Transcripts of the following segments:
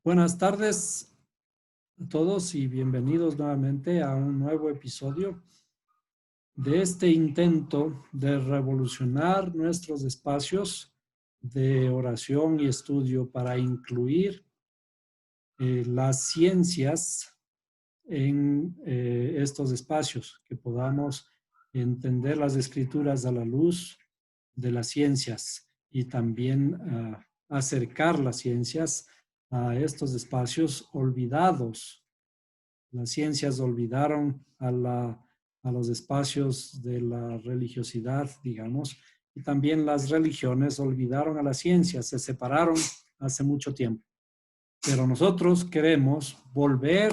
Buenas tardes a todos y bienvenidos nuevamente a un nuevo episodio de este intento de revolucionar nuestros espacios de oración y estudio para incluir las ciencias en estos espacios, que podamos entender las escrituras a la luz de las ciencias y también acercar las ciencias a estos espacios olvidados. Las ciencias olvidaron a los espacios de la religiosidad, digamos, y también las religiones olvidaron a las ciencias, se separaron hace mucho tiempo. Pero nosotros queremos volver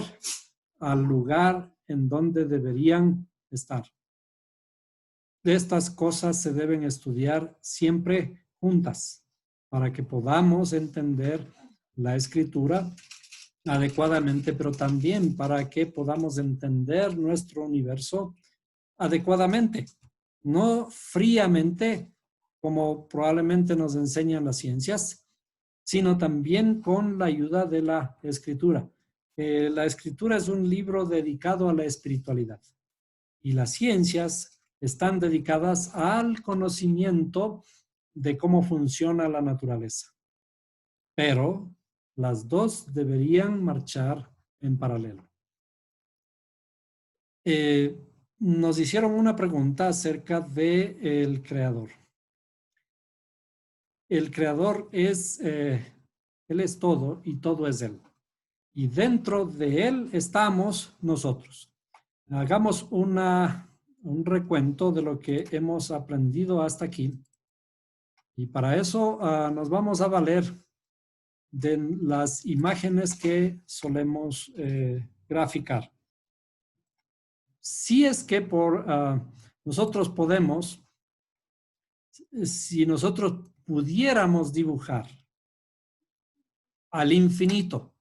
al lugar en donde deberían estar. Estas cosas se deben estudiar siempre juntas para que podamos entender la escritura adecuadamente, pero también para que podamos entender nuestro universo adecuadamente, no fríamente como probablemente nos enseñan las ciencias, sino también con la ayuda de la escritura. La escritura es un libro dedicado a la espiritualidad y las ciencias están dedicadas al conocimiento de cómo funciona la naturaleza. Pero las dos deberían marchar en paralelo. Nos hicieron una pregunta acerca del creador. El creador es, él es todo y todo es él. Y dentro de él estamos nosotros. Hagamos un recuento de lo que hemos aprendido hasta aquí. Y para eso nos vamos a valer de las imágenes que solemos graficar. Si es que nosotros podemos, si nosotros pudiéramos dibujar al infinito,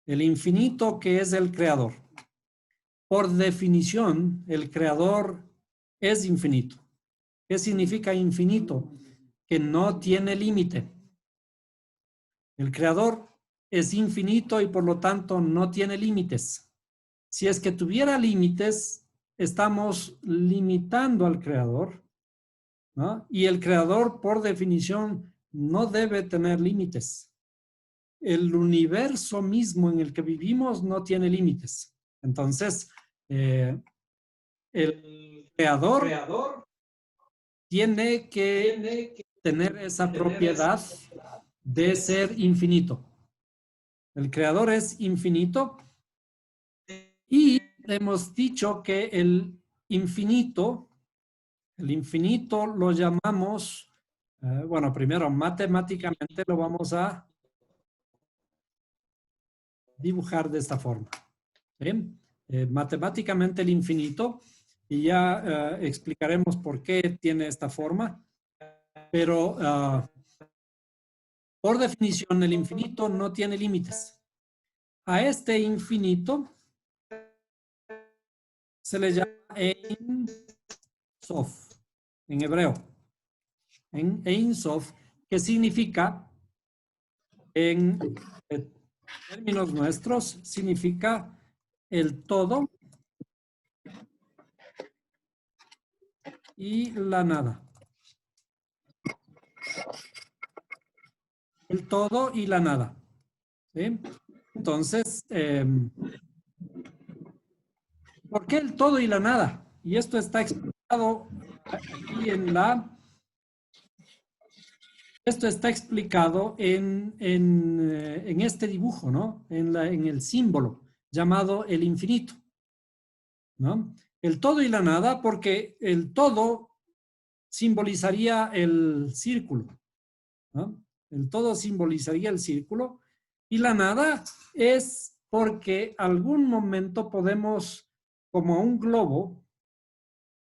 el infinito que es el creador. Por definición, el creador es infinito. ¿Qué significa infinito? Que no tiene límite. El creador es infinito y por lo tanto no tiene límites. Si es que tuviera límites, estamos limitando al creador, ¿no? Y el creador, por definición, no debe tener límites. El universo mismo en el que vivimos no tiene límites. Entonces, el creador tiene que tener esa propiedad de ser infinito. El creador es infinito y hemos dicho que el infinito lo llamamos, bueno, primero matemáticamente lo vamos a dibujar de esta forma. ¿Sí? Matemáticamente el infinito, y ya explicaremos por qué tiene esta forma, pero por definición el infinito no tiene límites. A este infinito se le llama Ein Sof, en hebreo. Ein Sof, que significa, en términos nuestros, significa el todo y la nada. El todo y la nada. ¿Sí? Entonces, ¿por qué el todo y la nada? Y esto está explicado aquí esto está explicado en este dibujo, ¿no? En el símbolo llamado el infinito, ¿no? El todo y la nada, porque el todo simbolizaría el círculo, ¿no? El todo simbolizaría el círculo y la nada es porque algún momento podemos, como a un globo,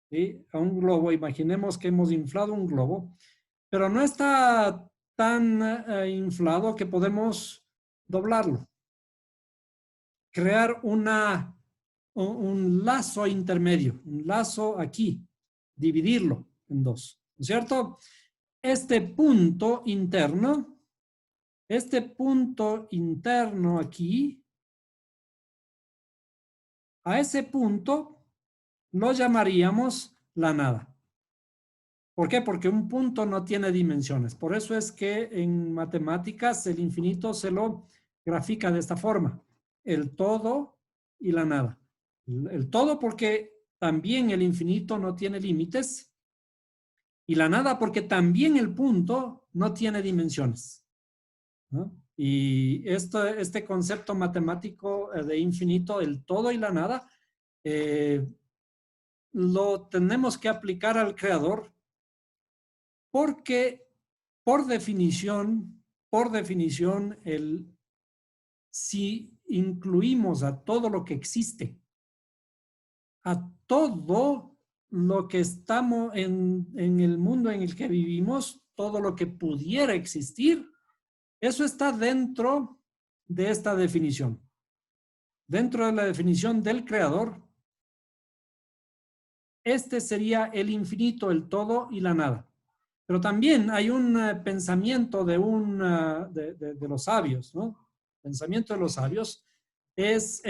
¿sí? A un globo, imaginemos que hemos inflado un globo, pero no está tan inflado que podemos doblarlo. Crear un lazo intermedio, un lazo aquí, dividirlo en dos, ¿no es cierto? Este punto interno este punto interno aquí, a ese punto lo llamaríamos la nada. ¿Por qué? Porque un punto no tiene dimensiones. Por eso es que en matemáticas el infinito se lo grafica de esta forma. El todo y la nada. El todo porque también el infinito no tiene límites y la nada porque también el punto no tiene dimensiones, ¿no? Y este concepto matemático de infinito, el todo y la nada, lo tenemos que aplicar al creador porque por definición, si incluimos a todo lo que existe, a todo lo que estamos en el mundo en el que vivimos, todo lo que pudiera existir, eso está dentro de esta definición. Dentro de la definición del creador, este sería el infinito, el todo y la nada. Pero también hay un pensamiento de los sabios, ¿no? Pensamiento de los sabios es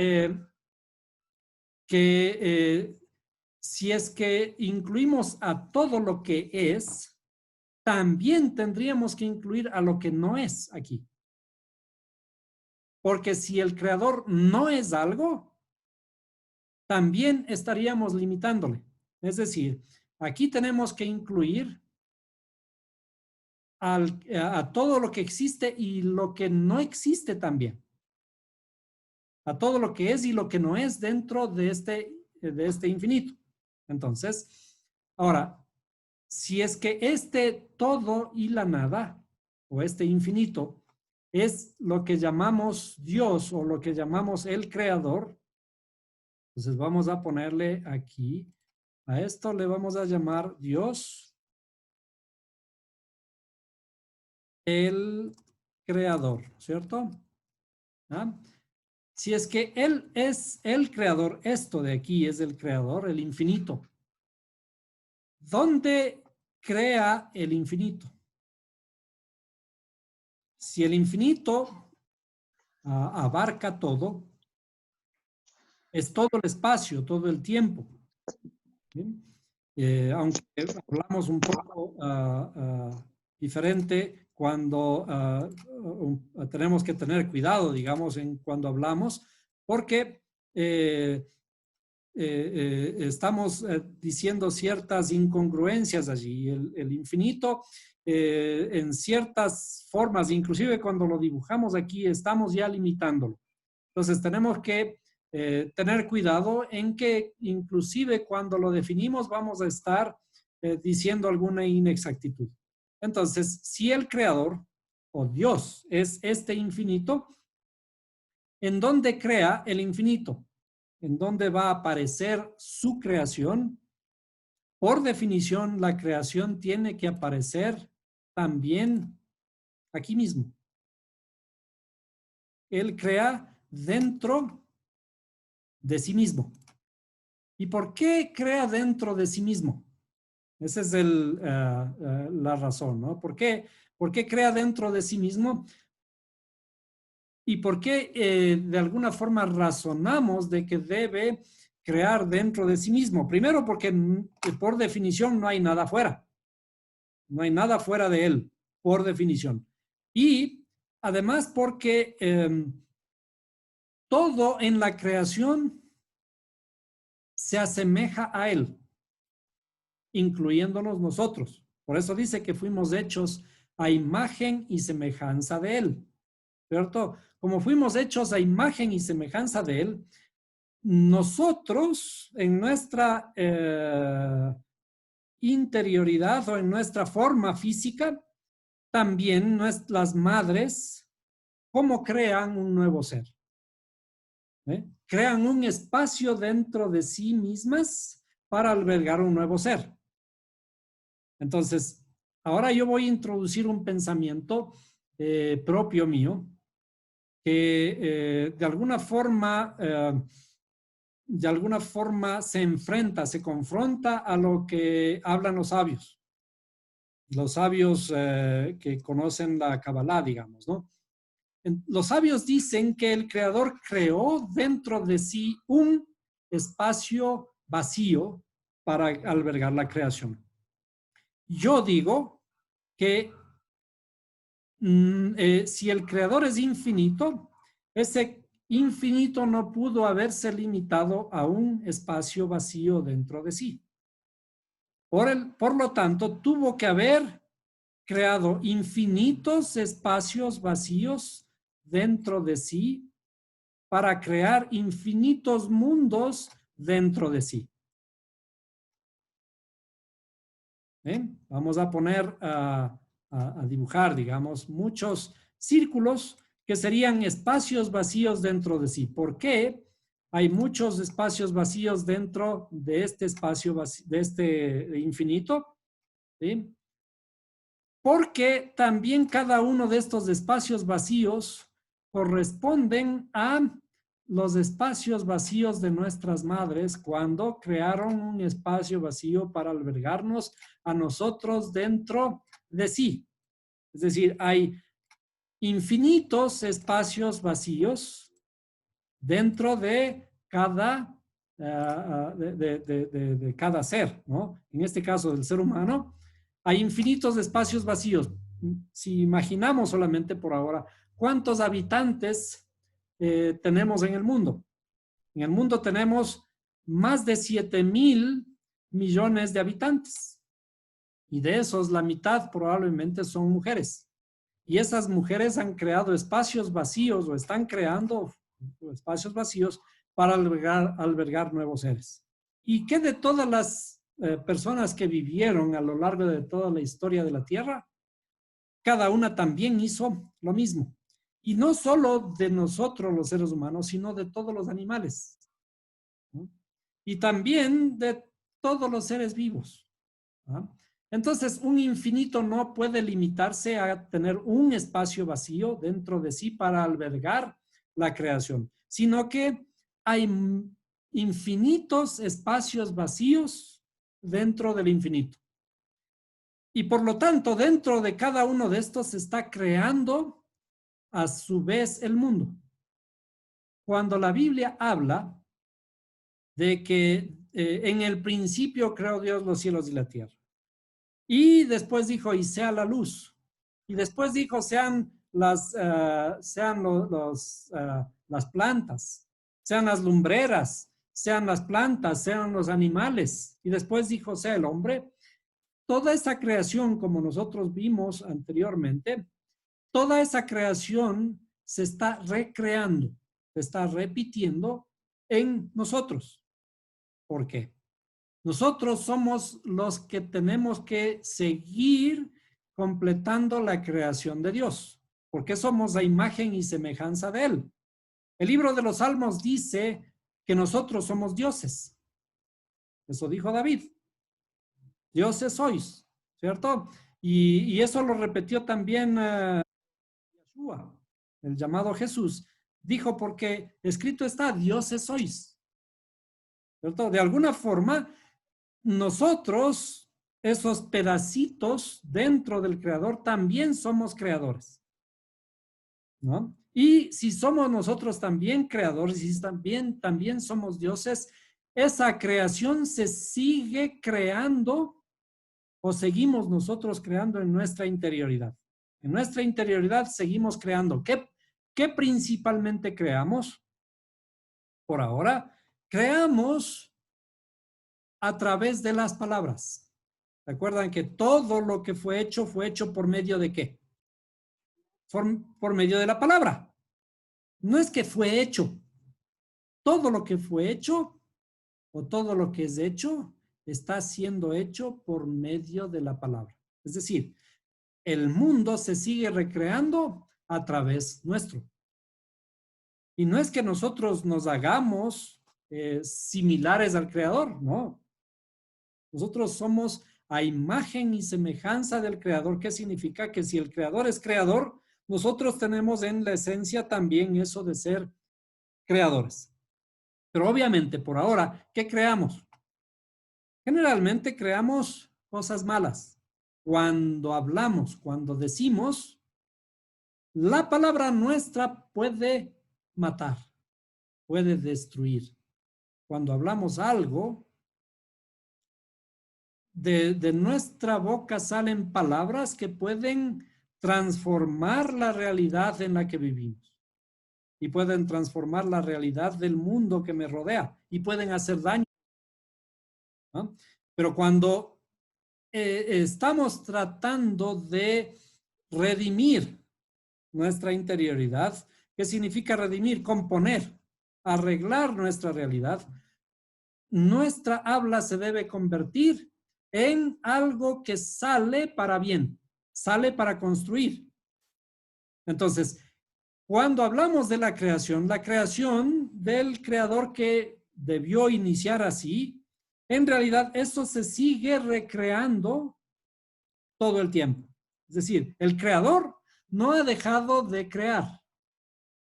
que si es que incluimos a todo lo que es, también tendríamos que incluir a lo que no es aquí. Porque si el creador no es algo, también estaríamos limitándole. Es decir, aquí tenemos que incluir a todo lo que existe y lo que no existe también. A todo lo que es y lo que no es dentro de este infinito. Entonces, ahora, si es que este todo y la nada, o este infinito, es lo que llamamos Dios o lo que llamamos el creador, entonces vamos a ponerle aquí, a esto le vamos a llamar Dios, el creador, ¿cierto? ¿Ah? Si es que Él es el creador, esto de aquí es el creador, el infinito. ¿Dónde crea el infinito? Si el infinito abarca todo, es todo el espacio, todo el tiempo. Aunque hablamos un poco diferente cuando tenemos que tener cuidado, digamos, en cuando hablamos, porque estamos diciendo ciertas incongruencias allí. El infinito, en ciertas formas, inclusive cuando lo dibujamos aquí, estamos ya limitándolo. Entonces tenemos que tener cuidado en que inclusive cuando lo definimos vamos a estar diciendo alguna inexactitud. Entonces, si el creador o Dios es este infinito, ¿en dónde crea el infinito? ¿En dónde va a aparecer su creación? Por definición, la creación tiene que aparecer también aquí mismo. Él crea dentro de sí mismo. ¿Y por qué crea dentro de sí mismo? Esa es la razón, ¿no? ¿Por qué crea dentro de sí mismo? ¿Y por qué de alguna forma razonamos de que debe crear dentro de sí mismo? Primero, porque por definición no hay nada fuera. No hay nada fuera de él, por definición. Y además porque todo en la creación se asemeja a él, incluyéndonos nosotros. Por eso dice que fuimos hechos a imagen y semejanza de él, ¿cierto? Como fuimos hechos a imagen y semejanza de él, nosotros en nuestra interioridad o en nuestra forma física, también nuestras madres, ¿cómo crean un nuevo ser? Crean un espacio dentro de sí mismas para albergar un nuevo ser. Entonces, ahora yo voy a introducir un pensamiento propio mío que de alguna forma se enfrenta, se confronta a lo que hablan los sabios que conocen la Kabbalah, digamos, ¿no? Los sabios dicen que el Creador creó dentro de sí un espacio vacío para albergar la creación. Yo digo que si el Creador es infinito, ese infinito no pudo haberse limitado a un espacio vacío dentro de sí. Por lo tanto, tuvo que haber creado infinitos espacios vacíos dentro de sí para crear infinitos mundos dentro de sí. Vamos a poner a dibujar, digamos, muchos círculos que serían espacios vacíos dentro de sí. ¿Por qué hay muchos espacios vacíos dentro de este espacio vacío, de este infinito? ¿Sí? Porque también cada uno de estos espacios vacíos corresponden a los espacios vacíos de nuestras madres cuando crearon un espacio vacío para albergarnos a nosotros dentro de sí. Es decir, hay infinitos espacios vacíos dentro de cada, de cada ser, ¿no? En este caso del ser humano, hay infinitos espacios vacíos. Si imaginamos solamente por ahora, ¿cuántos habitantes tenemos en el mundo? En el mundo tenemos más de 7.000 millones de habitantes. Y de esos, la mitad probablemente son mujeres. Y esas mujeres han creado espacios vacíos o están creando espacios vacíos para albergar nuevos seres. ¿Y qué de todas las personas que vivieron a lo largo de toda la historia de la Tierra? Cada una también hizo lo mismo. Y no solo de nosotros los seres humanos, sino de todos los animales, ¿no? Y también de todos los seres vivos, ¿no? Entonces, un infinito no puede limitarse a tener un espacio vacío dentro de sí para albergar la creación, sino que hay infinitos espacios vacíos dentro del infinito. Y por lo tanto, dentro de cada uno de estos se está creando a su vez el mundo. Cuando la Biblia habla de que en el principio creó Dios los cielos y la tierra, y después dijo, y sea la luz. Y después dijo, sean las plantas, sean las lumbreras, sean las plantas, sean los animales. Y después dijo, sea el hombre. Toda esa creación, como nosotros vimos anteriormente, toda esa creación se está recreando, se está repitiendo en nosotros. ¿Por qué? Nosotros somos los que tenemos que seguir completando la creación de Dios, porque somos la imagen y semejanza de Él. El libro de los Salmos dice que nosotros somos dioses. Eso dijo David. Dioses sois, ¿cierto? Y eso lo repitió también Yeshua, el llamado Jesús. Dijo, porque escrito está, dioses sois, ¿cierto? De alguna forma, nosotros, esos pedacitos dentro del creador, también somos creadores, ¿no? Y si somos nosotros también creadores y también somos dioses, esa creación se sigue creando o seguimos nosotros creando en nuestra interioridad. En nuestra interioridad seguimos creando. ¿Qué principalmente creamos? Por ahora, creamos a través de las palabras. Recuerdan que todo lo que fue hecho por medio de ¿qué? Por medio de la palabra. No es que fue hecho. Todo lo que fue hecho o todo lo que es hecho está siendo hecho por medio de la palabra. Es decir, el mundo se sigue recreando a través nuestro. Y no es que nosotros nos hagamos similares al Creador, no. Nosotros somos a imagen y semejanza del Creador. ¿Qué significa? Que si el Creador es creador, nosotros tenemos en la esencia también eso de ser creadores. Pero obviamente, por ahora, ¿qué creamos? Generalmente creamos cosas malas. Cuando hablamos, cuando decimos, La palabra nuestra puede matar, puede destruir. Cuando hablamos algo, de nuestra boca salen palabras que pueden transformar la realidad en la que vivimos y pueden transformar la realidad del mundo que me rodea y pueden hacer daño, ¿no? Pero cuando estamos tratando de redimir nuestra interioridad, ¿qué significa redimir? Componer, arreglar nuestra realidad. Nuestra habla se debe convertir en algo que sale para bien, sale para construir. Entonces, cuando hablamos de la creación del creador que debió iniciar así, en realidad eso se sigue recreando todo el tiempo. Es decir, el creador no ha dejado de crear,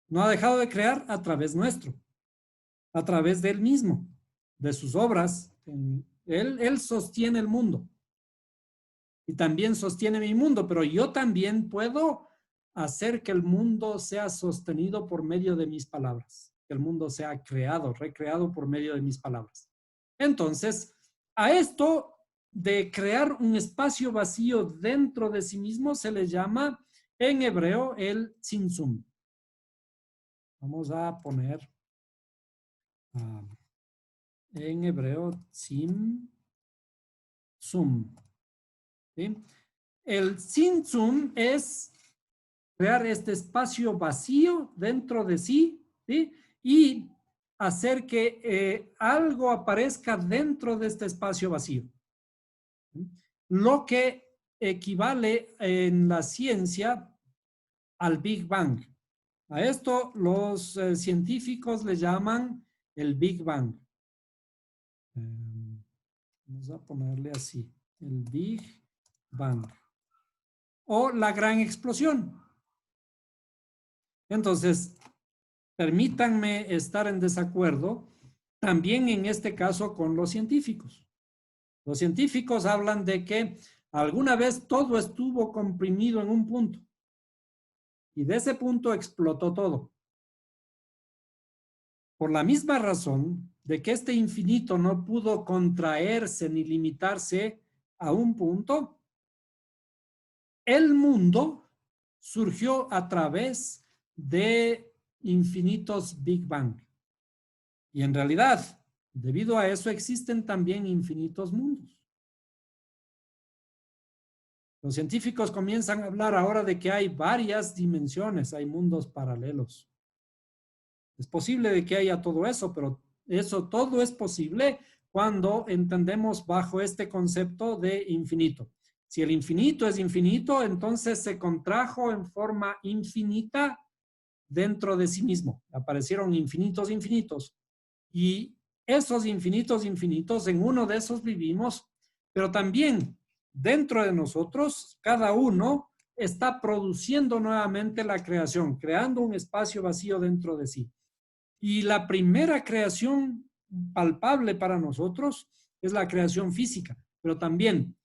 no ha dejado de crear a través nuestro, a través de él mismo, de sus obras. Él sostiene el mundo y también sostiene mi mundo, pero yo también puedo hacer que el mundo sea sostenido por medio de mis palabras, que el mundo sea creado, recreado por medio de mis palabras. Entonces, a esto de crear un espacio vacío dentro de sí mismo se le llama en hebreo el tzimtzum. Vamos a poner en hebreo tzimtzum. ¿Sí? El tzimtzum es crear este espacio vacío dentro de sí, ¿sí? Y hacer que algo aparezca dentro de este espacio vacío. ¿Sí? Lo que equivale en la ciencia al Big Bang. A esto los científicos le llaman el Big Bang. Vamos a ponerle así, el Big Bang. O la gran explosión. Entonces, permítanme estar en desacuerdo también en este caso con los científicos. Los científicos hablan de que alguna vez todo estuvo comprimido en un punto y de ese punto explotó todo. Por la misma razón de que este infinito no pudo contraerse ni limitarse a un punto, el mundo surgió a través de infinitos Big Bang. Y en realidad, debido a eso existen también infinitos mundos. Los científicos comienzan a hablar ahora de que hay varias dimensiones, hay mundos paralelos. Es posible de que haya todo eso, pero eso todo es posible cuando entendemos bajo este concepto de infinito. Si el infinito es infinito, entonces se contrajo en forma infinita dentro de sí mismo. Aparecieron infinitos infinitos. Y esos infinitos infinitos, en uno de esos vivimos, pero también dentro de nosotros, cada uno está produciendo nuevamente la creación, creando un espacio vacío dentro de sí. Y la primera creación palpable para nosotros es la creación física, pero también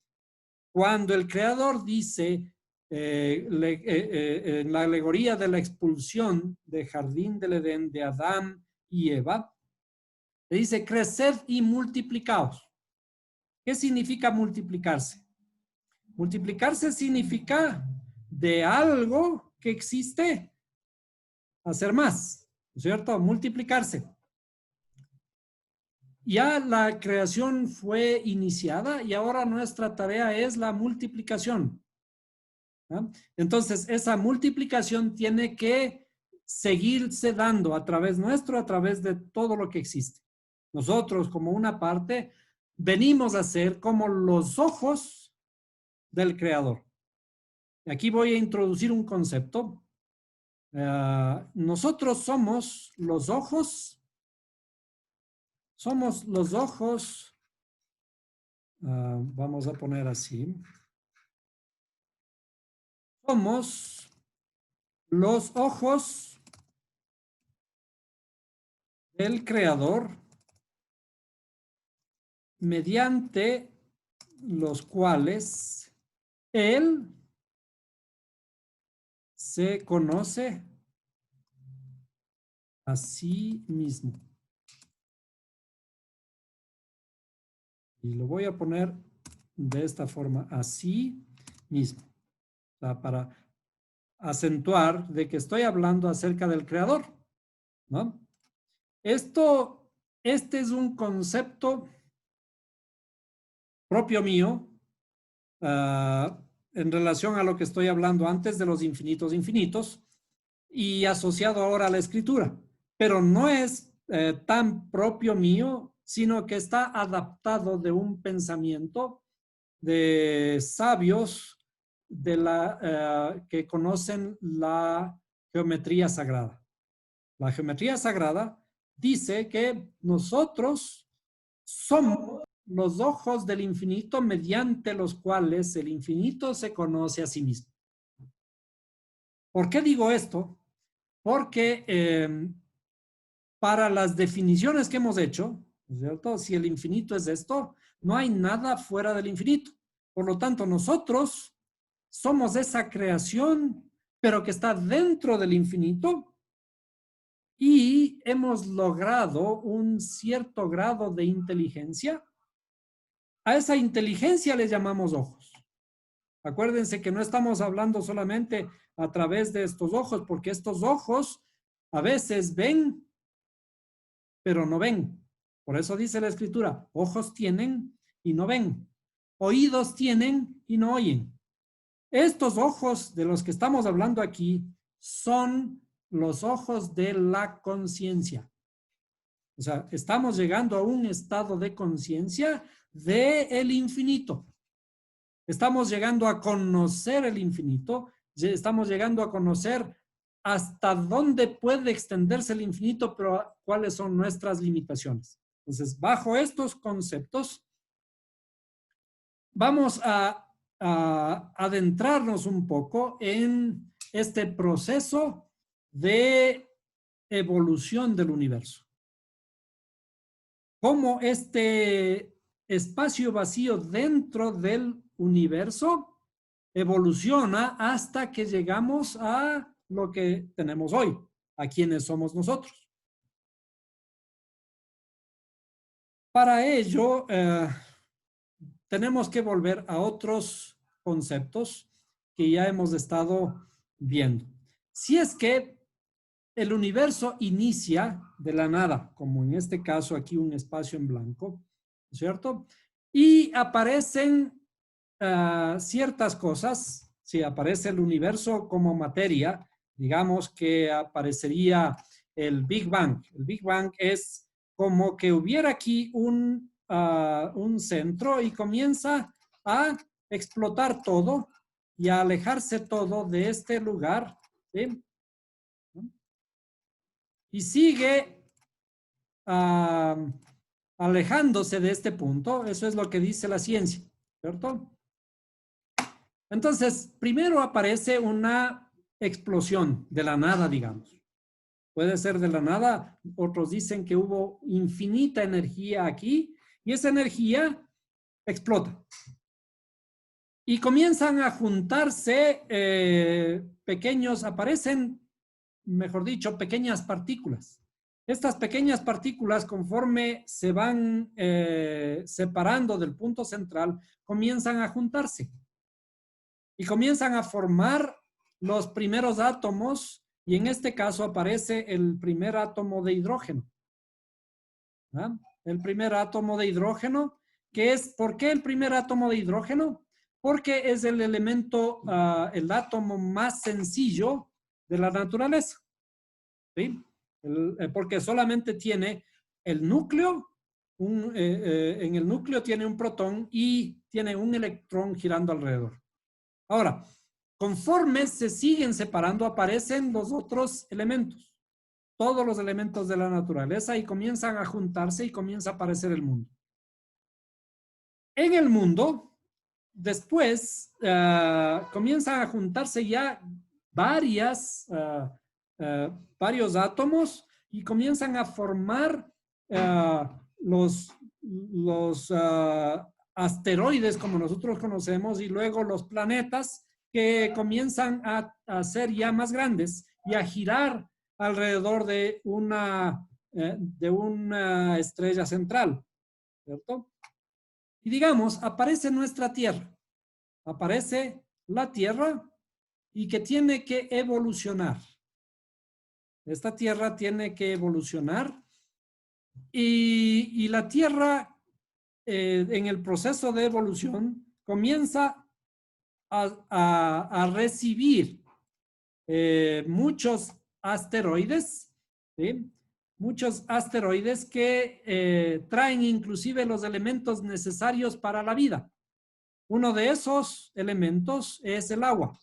cuando el creador dice en la alegoría de la expulsión del jardín del Edén de Adán y Eva, le dice creced y multiplicaos. ¿Qué significa multiplicarse? Multiplicarse significa de algo que existe, hacer más, ¿cierto? Multiplicarse. Ya la creación fue iniciada y ahora nuestra tarea es la multiplicación. ¿No? Entonces, esa multiplicación tiene que seguirse dando a través nuestro, a través de todo lo que existe. Nosotros, como una parte, venimos a ser como los ojos del Creador. Aquí voy a introducir un concepto. Nosotros somos los ojos, vamos a poner así, somos los ojos del Creador mediante los cuales Él se conoce a sí mismo. Y lo voy a poner de esta forma, así mismo. O sea, para acentuar de que estoy hablando acerca del creador, ¿no? Este es un concepto propio mío en relación a lo que estoy hablando antes de los infinitos infinitos y asociado ahora a la escritura, pero no es tan propio mío, sino que está adaptado de un pensamiento de sabios que conocen la geometría sagrada. La geometría sagrada dice que nosotros somos los ojos del infinito mediante los cuales el infinito se conoce a sí mismo. ¿Por qué digo esto? Porque para las definiciones que hemos hecho, ¿cierto? Si el infinito es esto, no hay nada fuera del infinito. Por lo tanto, nosotros somos esa creación, pero que está dentro del infinito y hemos logrado un cierto grado de inteligencia. A esa inteligencia le llamamos ojos. Acuérdense que no estamos hablando solamente a través de estos ojos, porque estos ojos a veces ven, pero no ven. Por eso dice la escritura, ojos tienen y no ven. Oídos tienen y no oyen. Estos ojos de los que estamos hablando aquí son los ojos de la conciencia. O sea, estamos llegando a un estado de conciencia del infinito. Estamos llegando a conocer el infinito, estamos llegando a conocer hasta dónde puede extenderse el infinito, pero cuáles son nuestras limitaciones. Entonces, bajo estos conceptos, vamos a adentrarnos un poco en este proceso de evolución del universo. Cómo este espacio vacío dentro del universo evoluciona hasta que llegamos a lo que tenemos hoy, a quienes somos nosotros. Para ello, tenemos que volver a otros conceptos que ya hemos estado viendo. Si es que el universo inicia de la nada, como en este caso aquí un espacio en blanco, ¿cierto? Y aparecen ciertas cosas, si aparece el universo como materia, digamos que aparecería el Big Bang. El Big Bang es como que hubiera aquí un centro y comienza a explotar todo y a alejarse todo de este lugar, ¿sí? Y sigue alejándose de este punto. Eso es lo que dice la ciencia, ¿cierto? Entonces, primero aparece una explosión de la nada, digamos. Puede ser de la nada. Otros dicen que hubo infinita energía aquí y esa energía explota. Y comienzan a juntarse aparecen, mejor dicho, pequeñas partículas. Estas pequeñas partículas, conforme se van separando del punto central, comienzan a juntarse y comienzan a formar los primeros átomos, y en este caso aparece el primer átomo de hidrógeno. ¿Ah? El primer átomo de hidrógeno, que es, ¿por qué el primer átomo de hidrógeno? Porque es el elemento, el átomo más sencillo de la naturaleza. ¿Sí? Porque solamente tiene el núcleo, en el núcleo tiene un protón y tiene un electrón girando alrededor. Ahora, conforme se siguen separando, aparecen los otros elementos, todos los elementos de la naturaleza, y comienzan a juntarse y comienza a aparecer el mundo. En el mundo, después, comienzan a juntarse ya varios átomos y comienzan a formar los asteroides como nosotros conocemos y luego los planetas que comienzan a ser ya más grandes y a girar alrededor de una estrella central, ¿cierto? Y digamos, aparece nuestra Tierra, aparece la Tierra y que tiene que evolucionar. Esta Tierra tiene que evolucionar y la Tierra en el proceso de evolución comienza a recibir muchos asteroides, ¿sí? Muchos asteroides que traen inclusive los elementos necesarios para la vida. Uno de esos elementos es el agua.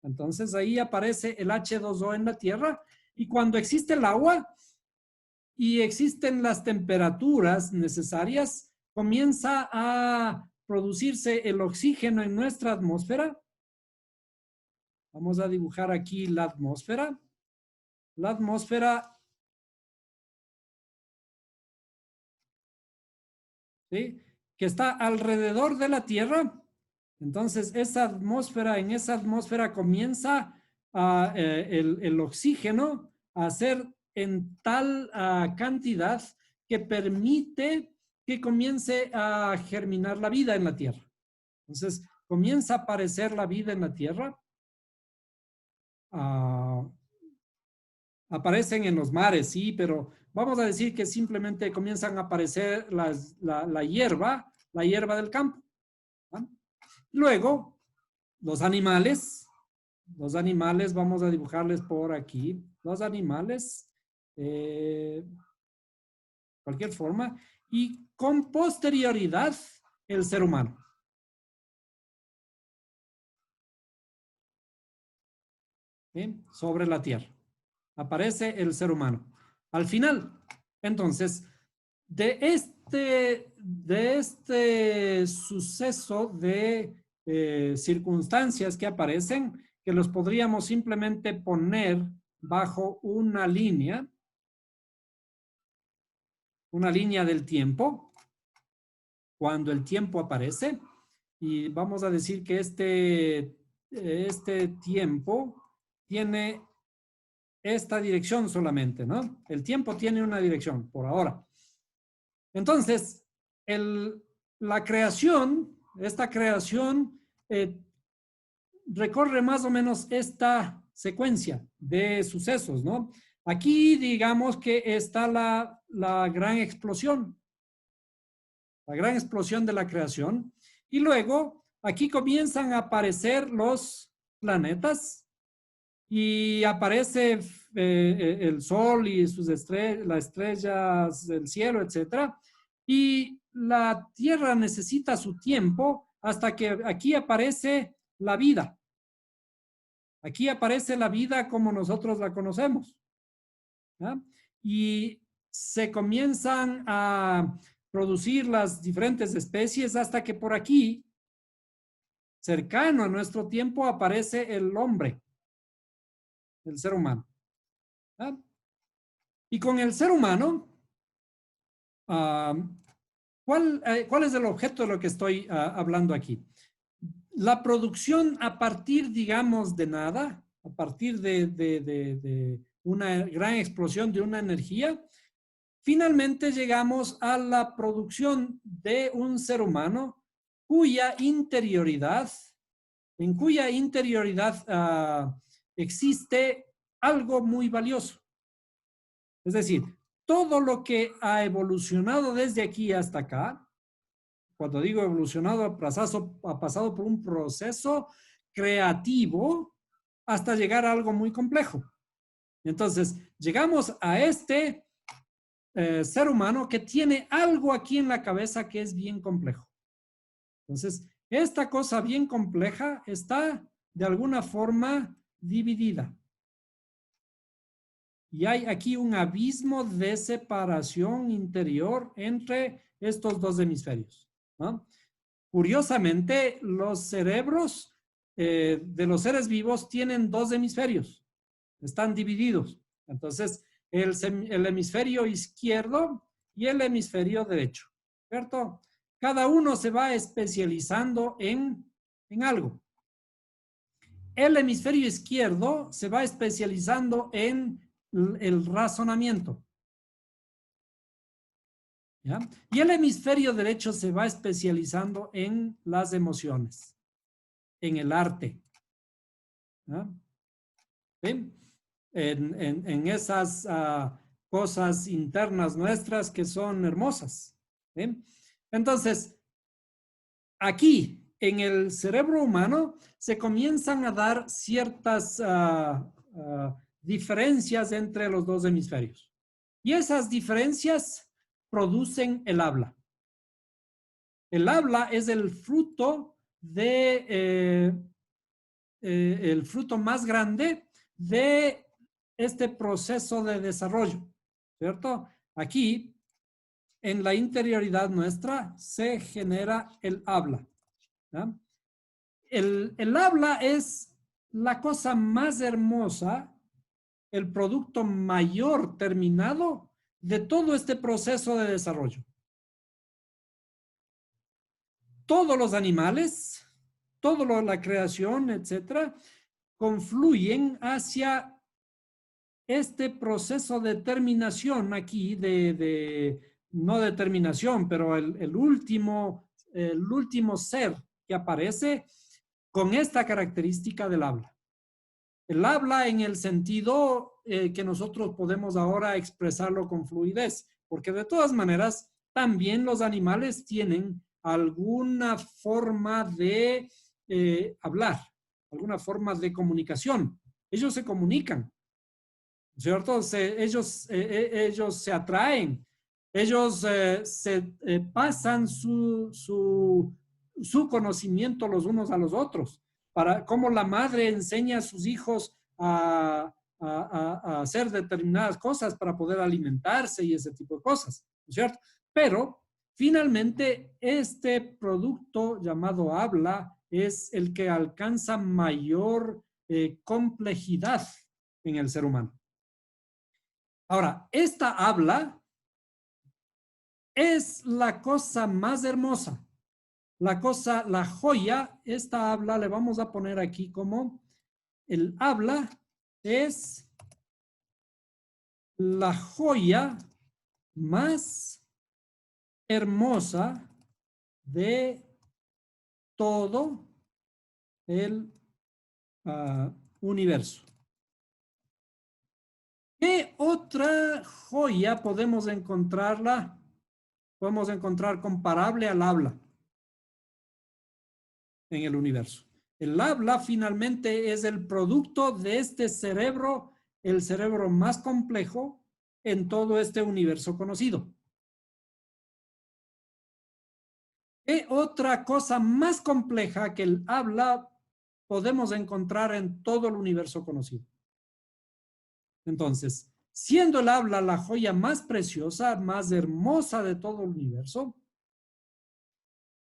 Entonces ahí aparece el H2O en la Tierra y cuando existe el agua y existen las temperaturas necesarias, comienza a producirse el oxígeno en nuestra atmósfera. Vamos a dibujar aquí la atmósfera. La atmósfera, ¿sí?, que está alrededor de la Tierra. Entonces, en esa atmósfera comienza el oxígeno a ser en tal cantidad que permite que comience a germinar la vida en la Tierra. Entonces, comienza a aparecer la vida en la Tierra. Aparecen en los mares, sí, pero vamos a decir que simplemente comienzan a aparecer la hierba del campo, ¿no? Luego, los animales, vamos a dibujarles por aquí, los animales, cualquier forma, y con posterioridad, el ser humano. ¿Sí? Sobre la Tierra. Aparece el ser humano. Al final, entonces, de este suceso de circunstancias que aparecen, que los podríamos simplemente poner bajo una línea del tiempo, cuando el tiempo aparece, y vamos a decir que este tiempo tiene esta dirección solamente, ¿no? El tiempo tiene una dirección, por ahora. Entonces, esta creación recorre más o menos esta secuencia de sucesos, ¿no? Aquí digamos que está la gran explosión de la creación, y luego aquí comienzan a aparecer los planetas y aparece el Sol y las estrellas del cielo, etcétera, y la Tierra necesita su tiempo hasta que aquí aparece la vida. Aquí aparece la vida como nosotros la conocemos, ¿ya? Y se comienzan a producir las diferentes especies hasta que por aquí, cercano a nuestro tiempo, aparece el hombre, el ser humano, ¿ya? Y con el ser humano, ¿cuál es el objeto de lo que estoy hablando aquí? La producción a partir, digamos, de nada, a partir de una gran explosión de una energía, finalmente llegamos a la producción de un ser humano en cuya interioridad existe algo muy valioso. Es decir, todo lo que ha evolucionado desde aquí hasta acá, cuando digo evolucionado, ha pasado por un proceso creativo hasta llegar a algo muy complejo. Entonces, llegamos a este ser humano que tiene algo aquí en la cabeza que es bien complejo. Entonces, esta cosa bien compleja está de alguna forma dividida. Y hay aquí un abismo de separación interior entre estos dos hemisferios, ¿no? Curiosamente, los cerebros de los seres vivos tienen dos hemisferios, están divididos. Entonces, el hemisferio izquierdo y el hemisferio derecho, ¿cierto? Cada uno se va especializando en algo. el hemisferio izquierdo se va especializando en el razonamiento. ¿Ya? Y el hemisferio derecho se va especializando en las emociones, en el arte. ¿Ya? ¿Sí? En esas cosas internas nuestras que son hermosas. ¿Sí? Entonces, aquí en el cerebro humano se comienzan a dar ciertas diferencias entre los dos hemisferios. Y esas diferencias producen el habla. El habla es el fruto el fruto más grande de este proceso de desarrollo, ¿cierto? Aquí, en la interioridad nuestra, se genera el habla. ¿Ya? El habla es la cosa más hermosa, el producto mayor terminado de todo este proceso de desarrollo. Todos los animales, toda la creación, etcétera, confluyen hacia este proceso de terminación aquí, no determinación, pero el último ser que aparece con esta característica del habla. El habla en el sentido que nosotros podemos ahora expresarlo con fluidez, porque de todas maneras también los animales tienen alguna forma de hablar, alguna forma de comunicación. Ellos se comunican, ¿cierto? Ellos se atraen, ellos se pasan su conocimiento los unos a los otros, para cómo la madre enseña a sus hijos a hacer determinadas cosas para poder alimentarse y ese tipo de cosas, ¿no es cierto? Pero finalmente este producto llamado habla es el que alcanza mayor complejidad en el ser humano. Ahora, esta habla es la cosa más hermosa, la joya. Esta habla le vamos a poner aquí como el habla es la joya más hermosa de todo el universo. ¿Qué otra joya podemos encontrarla? Podemos encontrar comparable al habla en el universo. El habla finalmente es el producto de este cerebro, el cerebro más complejo en todo este universo conocido. ¿Qué otra cosa más compleja que el habla podemos encontrar en todo el universo conocido? Entonces, siendo el habla la joya más preciosa, más hermosa de todo el universo,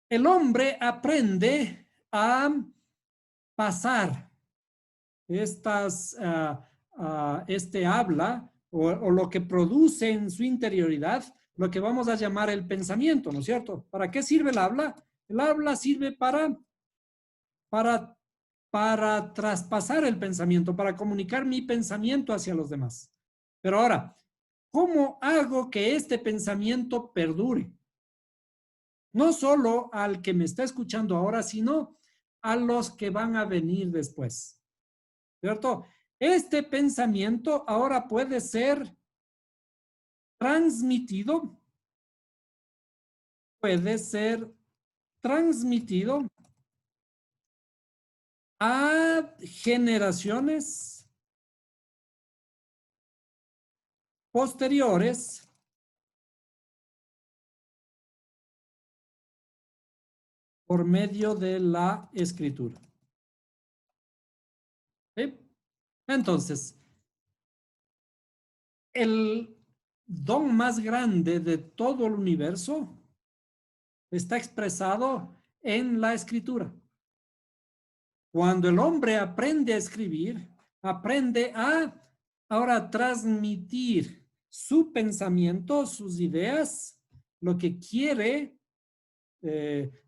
el hombre aprende a pasar este habla o lo que produce en su interioridad, lo que vamos a llamar el pensamiento, ¿no es cierto? ¿Para qué sirve el habla? El habla sirve para, para traspasar el pensamiento, para comunicar mi pensamiento hacia los demás. Pero ahora, ¿cómo hago que este pensamiento perdure? No solo al que me está escuchando ahora, sino a los que van a venir después. ¿Cierto? Este pensamiento ahora puede ser transmitido, a generaciones posteriores por medio de la escritura. ¿Sí? Entonces, el don más grande de todo el universo está expresado en la escritura. Cuando el hombre aprende a escribir, aprende a ahora transmitir su pensamiento, sus ideas, lo que quiere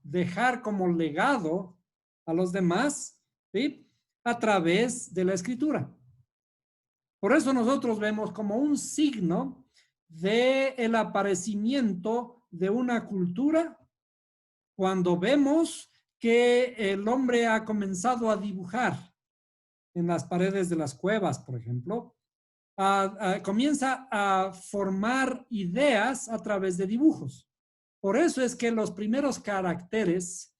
dejar como legado a los demás, ¿sí? a través de la escritura. Por eso nosotros vemos como un signo del aparecimiento de una cultura cuando vemos que el hombre ha comenzado a dibujar en las paredes de las cuevas, por ejemplo, comienza a formar ideas a través de dibujos. Por eso es que los primeros caracteres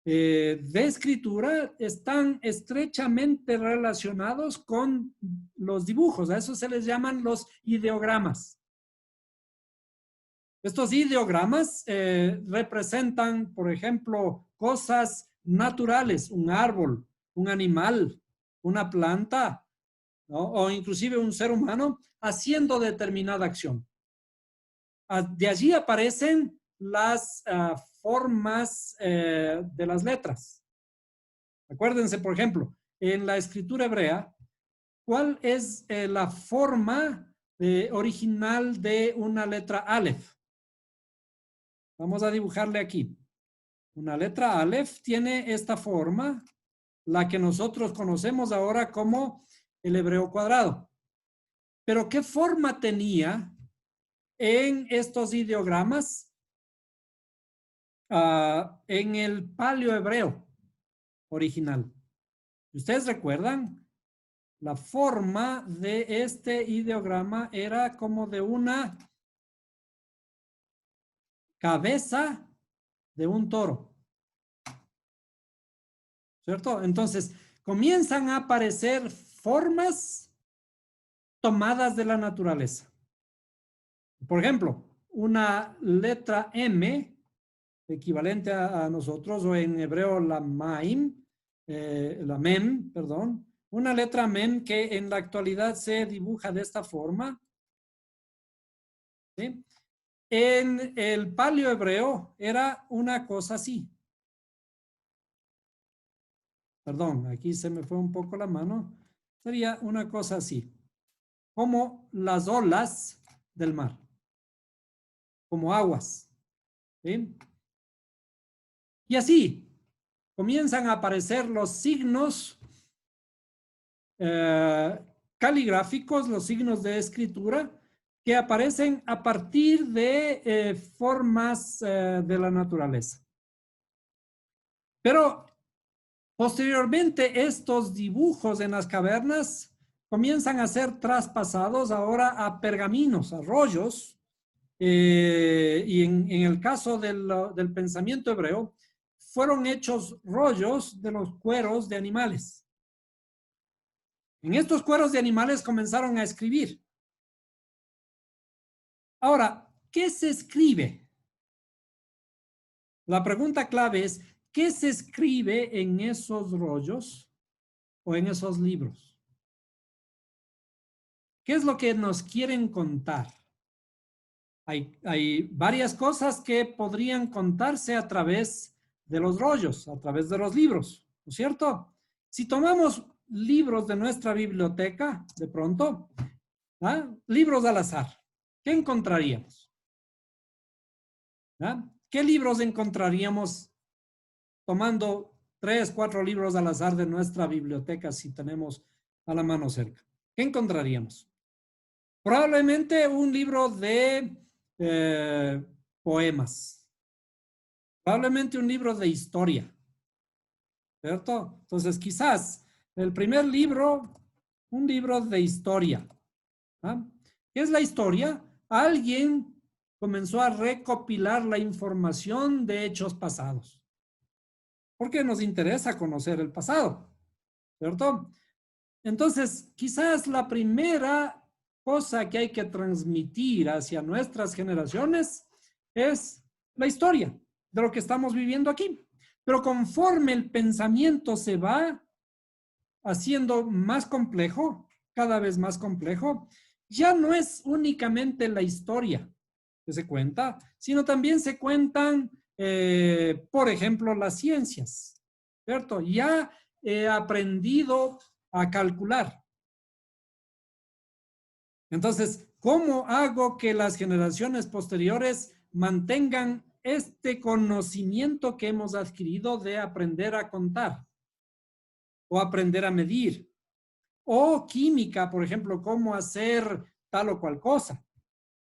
de escritura están estrechamente relacionados con los dibujos. A eso se les llaman los ideogramas. Estos ideogramas representan, por ejemplo, cosas naturales, un árbol, un animal, una planta, ¿no? O inclusive un ser humano haciendo determinada acción. De allí aparecen las formas de las letras. Acuérdense, por ejemplo, en la escritura hebrea, ¿cuál es la forma original de una letra Aleph? Vamos a dibujarle aquí. Una letra Aleph tiene esta forma, la que nosotros conocemos ahora como el hebreo cuadrado. Pero ¿qué forma tenía en estos ideogramas? En el paleohebreo original. ¿Ustedes recuerdan? La forma de este ideograma era como de una cabeza de un toro. ¿Cierto? Entonces, comienzan a aparecer formas tomadas de la naturaleza. Por ejemplo, una letra M, equivalente a nosotros, o en hebreo la mem, perdón, una letra mem que en la actualidad se dibuja de esta forma. ¿Sí? En el paleohebreo era una cosa así. Perdón, aquí se me fue un poco la mano. Sería una cosa así, como las olas del mar, como aguas. ¿Sí? Y así comienzan a aparecer los signos caligráficos, los signos de escritura, que aparecen a partir de formas de la naturaleza. Pero posteriormente estos dibujos en las cavernas comienzan a ser traspasados ahora a pergaminos, a rollos, y en el caso del pensamiento hebreo, fueron hechos rollos de los cueros de animales. En estos cueros de animales comenzaron a escribir. Ahora, ¿qué se escribe? La pregunta clave es, ¿qué se escribe en esos rollos o en esos libros? ¿Qué es lo que nos quieren contar? Hay varias cosas que podrían contarse a través de los rollos, a través de los libros, ¿no es cierto? Si tomamos libros de nuestra biblioteca, de pronto, libros al azar, ¿qué encontraríamos? ¿Qué libros encontraríamos tomando 3, 4 libros al azar de nuestra biblioteca si tenemos a la mano cerca? ¿Qué encontraríamos? Probablemente un libro de poemas. Probablemente un libro de historia. ¿Cierto? Entonces, quizás el primer libro, un libro de historia. ¿Qué es la historia? Alguien comenzó a recopilar la información de hechos pasados. Porque nos interesa conocer el pasado, ¿cierto? Entonces, quizás la primera cosa que hay que transmitir hacia nuestras generaciones es la historia de lo que estamos viviendo aquí. Pero conforme el pensamiento se va haciendo más complejo, cada vez más complejo, ya no es únicamente la historia que se cuenta, sino también se cuentan, por ejemplo, las ciencias, ¿cierto? Ya he aprendido a calcular. Entonces, ¿cómo hago que las generaciones posteriores mantengan este conocimiento que hemos adquirido de aprender a contar? o aprender a medir. O química, por ejemplo, cómo hacer tal o cual cosa.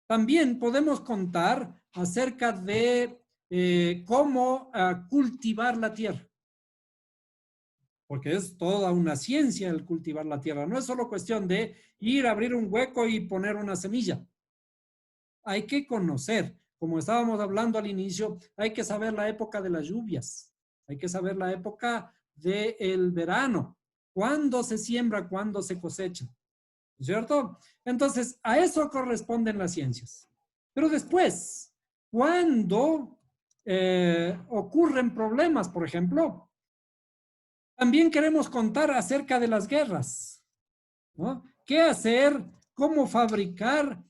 También podemos contar acerca de cómo cultivar la tierra, porque es toda una ciencia el cultivar la tierra. No es solo cuestión de ir a abrir un hueco y poner una semilla. Hay que conocer, como estábamos hablando al inicio, hay que saber la época de las lluvias, hay que saber la época del verano, cuándo se siembra, cuándo se cosecha, ¿cierto? Entonces, a eso corresponden las ciencias. Pero después, cuando ocurren problemas, por ejemplo, también queremos contar acerca de las guerras, ¿no? ¿Qué hacer? Cómo fabricar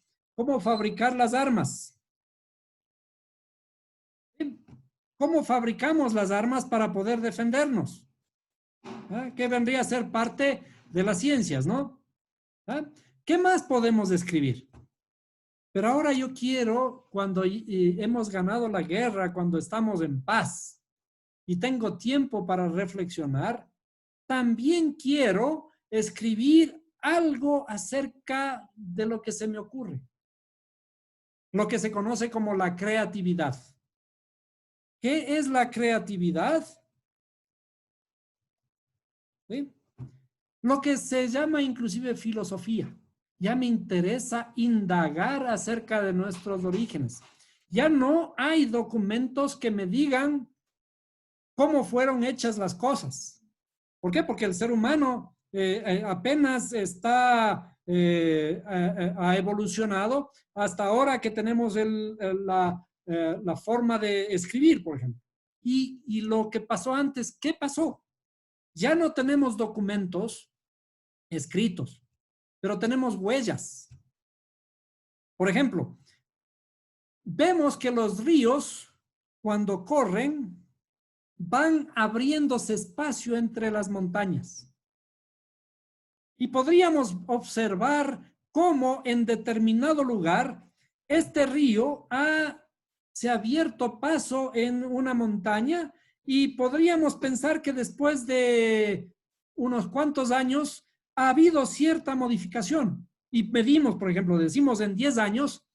las armas? ¿Cómo fabricamos las armas para poder defendernos? ¿Ah? Que vendría a ser parte de las ciencias, ¿no? ¿Ah? ¿Qué más podemos describir? Pero ahora yo quiero, cuando hemos ganado la guerra, cuando estamos en paz y tengo tiempo para reflexionar, también quiero escribir algo acerca de lo que se me ocurre, lo que se conoce como la creatividad. ¿Qué es la creatividad? ¿Sí? Lo que se llama inclusive filosofía. Ya me interesa indagar acerca de nuestros orígenes. Ya no hay documentos que me digan cómo fueron hechas las cosas. ¿Por qué? Porque el ser humano apenas ha evolucionado hasta ahora que tenemos la forma de escribir, por ejemplo. Y lo que pasó antes, ¿qué pasó? Ya no tenemos documentos escritos, pero tenemos huellas. Por ejemplo, vemos que los ríos, cuando corren, van abriéndose espacio entre las montañas. Y podríamos observar cómo en determinado lugar este río se ha abierto paso en una montaña y podríamos pensar que después de unos cuantos años ha habido cierta modificación. Y medimos, por ejemplo, decimos en 10 años,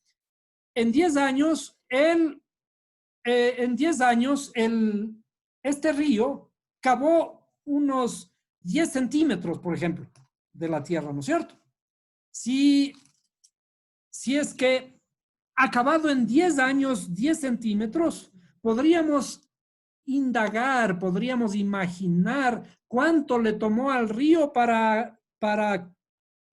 este río cavó unos 10 centímetros, por ejemplo, de la tierra, ¿no es cierto? Si, si es que acabado en 10 años, 10 centímetros, podríamos indagar, podríamos imaginar cuánto le tomó al río para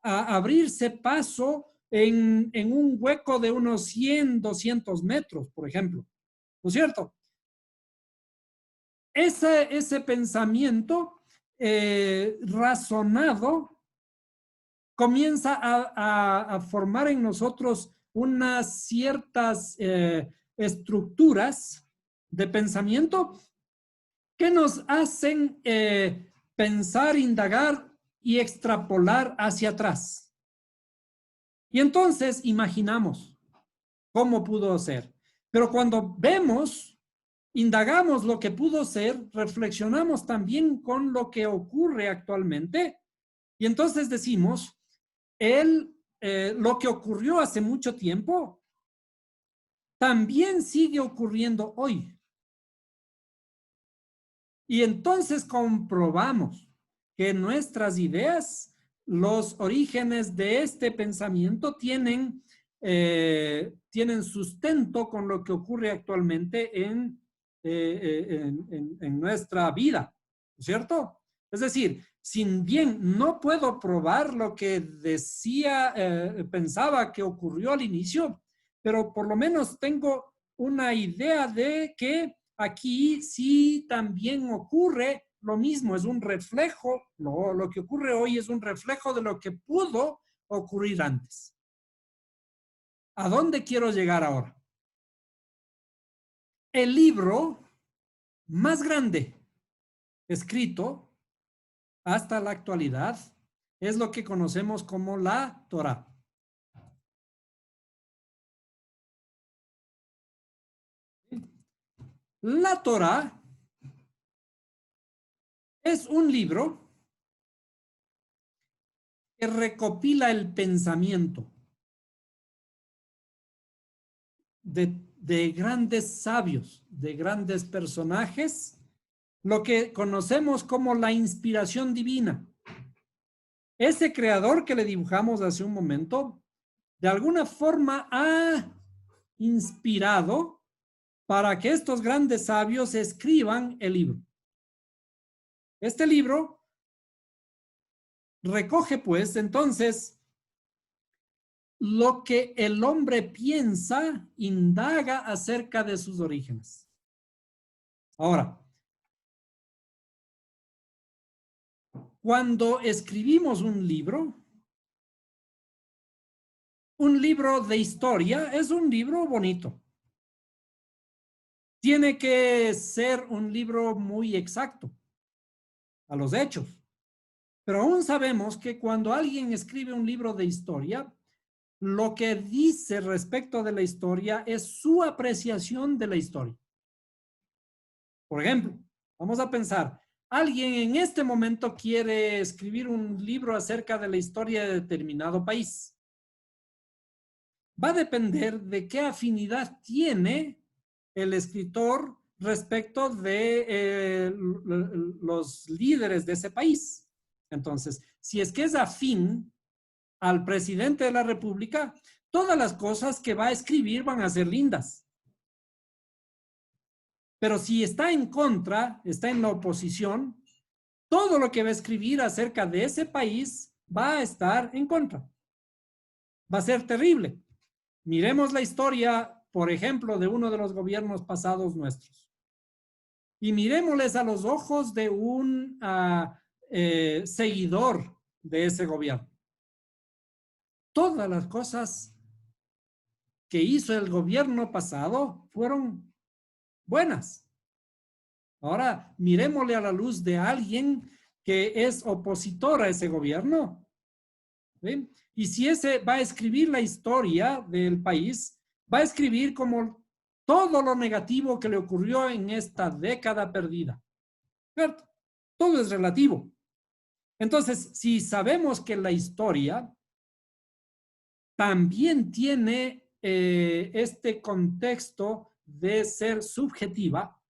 abrirse paso en un hueco de unos 100, 200 metros, por ejemplo. ¿No es cierto? Ese pensamiento razonado comienza a formar en nosotros unas ciertas estructuras de pensamiento que nos hacen pensar, indagar y extrapolar hacia atrás. Y entonces imaginamos cómo pudo ser. Pero cuando vemos, indagamos lo que pudo ser, reflexionamos también con lo que ocurre actualmente y entonces decimos, lo que ocurrió hace mucho tiempo también sigue ocurriendo hoy. Y entonces comprobamos que nuestras ideas, los orígenes de este pensamiento tienen sustento con lo que ocurre actualmente en nuestra vida, ¿cierto? Es decir, si bien no puedo probar lo que pensaba que ocurrió al inicio, pero por lo menos tengo una idea de que aquí sí también ocurre lo mismo, es un reflejo, lo que ocurre hoy es un reflejo de lo que pudo ocurrir antes. ¿A dónde quiero llegar ahora? El libro más grande escrito hasta la actualidad es lo que conocemos como la Torá. La Torá es un libro que recopila el pensamiento de grandes sabios, de grandes personajes, lo que conocemos como la inspiración divina. Ese creador que le dibujamos hace un momento, de alguna forma ha inspirado para que estos grandes sabios escriban el libro. Este libro recoge, pues, entonces, lo que el hombre piensa, indaga acerca de sus orígenes. Ahora, cuando escribimos un libro de historia es un libro bonito. Tiene que ser un libro muy exacto a los hechos. Pero aún sabemos que cuando alguien escribe un libro de historia, lo que dice respecto de la historia es su apreciación de la historia. Por ejemplo, vamos a pensar, alguien en este momento quiere escribir un libro acerca de la historia de determinado país. Va a depender de qué afinidad tiene el escritor respecto de los líderes de ese país. Entonces, si es que es afín al presidente de la República, todas las cosas que va a escribir van a ser lindas. Pero si está en contra, está en la oposición, todo lo que va a escribir acerca de ese país va a estar en contra. Va a ser terrible. Miremos la historia, por ejemplo, de uno de los gobiernos pasados nuestros. Y miremosles a los ojos de un seguidor de ese gobierno. Todas las cosas que hizo el gobierno pasado fueron buenas. Ahora, miremosle a la luz de alguien que es opositor a ese gobierno. ¿Sí? Y si ese va a escribir la historia del país, va a escribir como todo lo negativo que le ocurrió en esta década perdida. ¿Cierto? Todo es relativo. Entonces, si sabemos que la historia también tiene este contexto de ser subjetiva,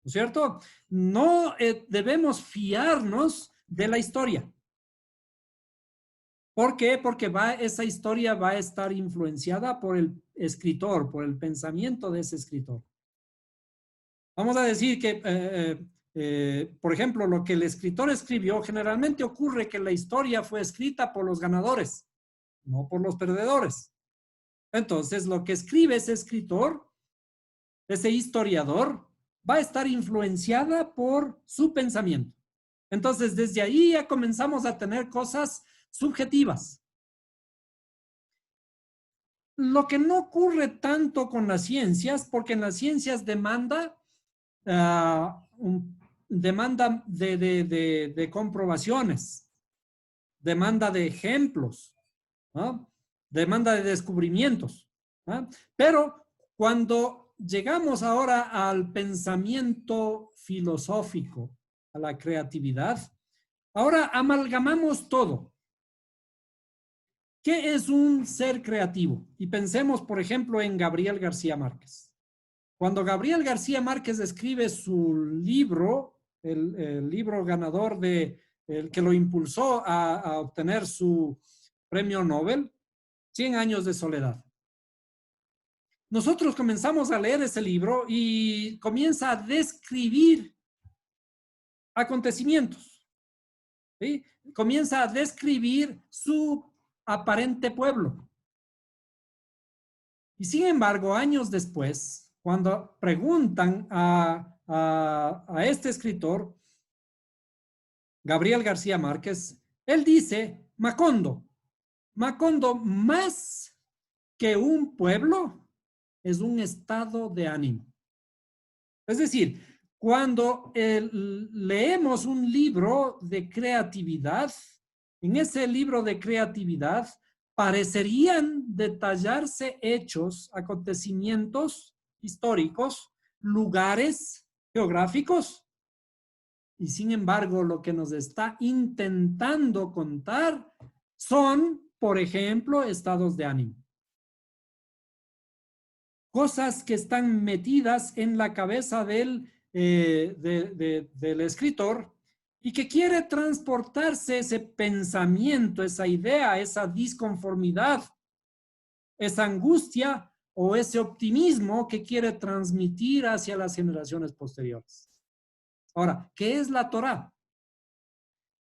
¿no es cierto? No debemos fiarnos de la historia. ¿Por qué? Porque esa historia va a estar influenciada por el escritor, por el pensamiento de ese escritor. Vamos a decir que, por ejemplo, lo que el escritor escribió, generalmente ocurre que la historia fue escrita por los ganadores, no por los perdedores. Entonces, lo que escribe ese escritor, ese historiador, va a estar influenciada por su pensamiento. Entonces, desde ahí ya comenzamos a tener cosas subjetivas. Lo que no ocurre tanto con las ciencias, porque en las ciencias demanda de comprobaciones, demanda de ejemplos, ¿no? Demanda de descubrimientos, ¿no? Pero cuando llegamos ahora al pensamiento filosófico, a la creatividad, ahora amalgamamos todo. ¿Qué es un ser creativo? Y pensemos, por ejemplo, en Gabriel García Márquez. Cuando Gabriel García Márquez escribe su libro, el libro ganador el que lo impulsó a obtener su premio Nobel, 100 años de soledad. Nosotros comenzamos a leer ese libro y comienza a describir acontecimientos, ¿sí? Comienza a describir su aparente pueblo. Y sin embargo, años después, cuando preguntan a este escritor, Gabriel García Márquez, él dice, Macondo, más que un pueblo, es un estado de ánimo. Es decir, cuando leemos un libro de creatividad, en ese libro de creatividad parecerían detallarse hechos, acontecimientos históricos, lugares geográficos, y sin embargo lo que nos está intentando contar son, por ejemplo, estados de ánimo. Cosas que están metidas en la cabeza del escritor y que quiere transportarse ese pensamiento, esa idea, esa disconformidad, esa angustia o ese optimismo que quiere transmitir hacia las generaciones posteriores. Ahora, ¿qué es la Torá?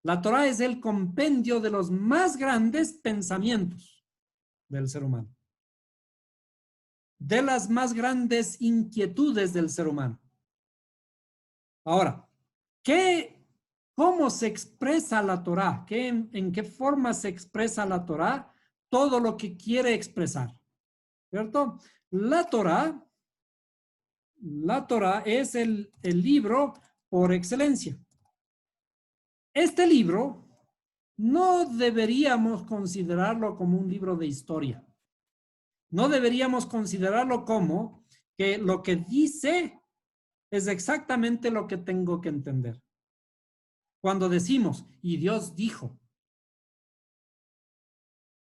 La Torá es el compendio de los más grandes pensamientos del ser humano, de las más grandes inquietudes del ser humano. Ahora, ¿cómo se expresa la Torá? ¿En qué forma se expresa la Torá? Todo lo que quiere expresar, ¿cierto? La Torá es el libro por excelencia. Este libro no deberíamos considerarlo como un libro de historia. No deberíamos considerarlo como que lo que dice es exactamente lo que tengo que entender. Cuando decimos, y Dios dijo,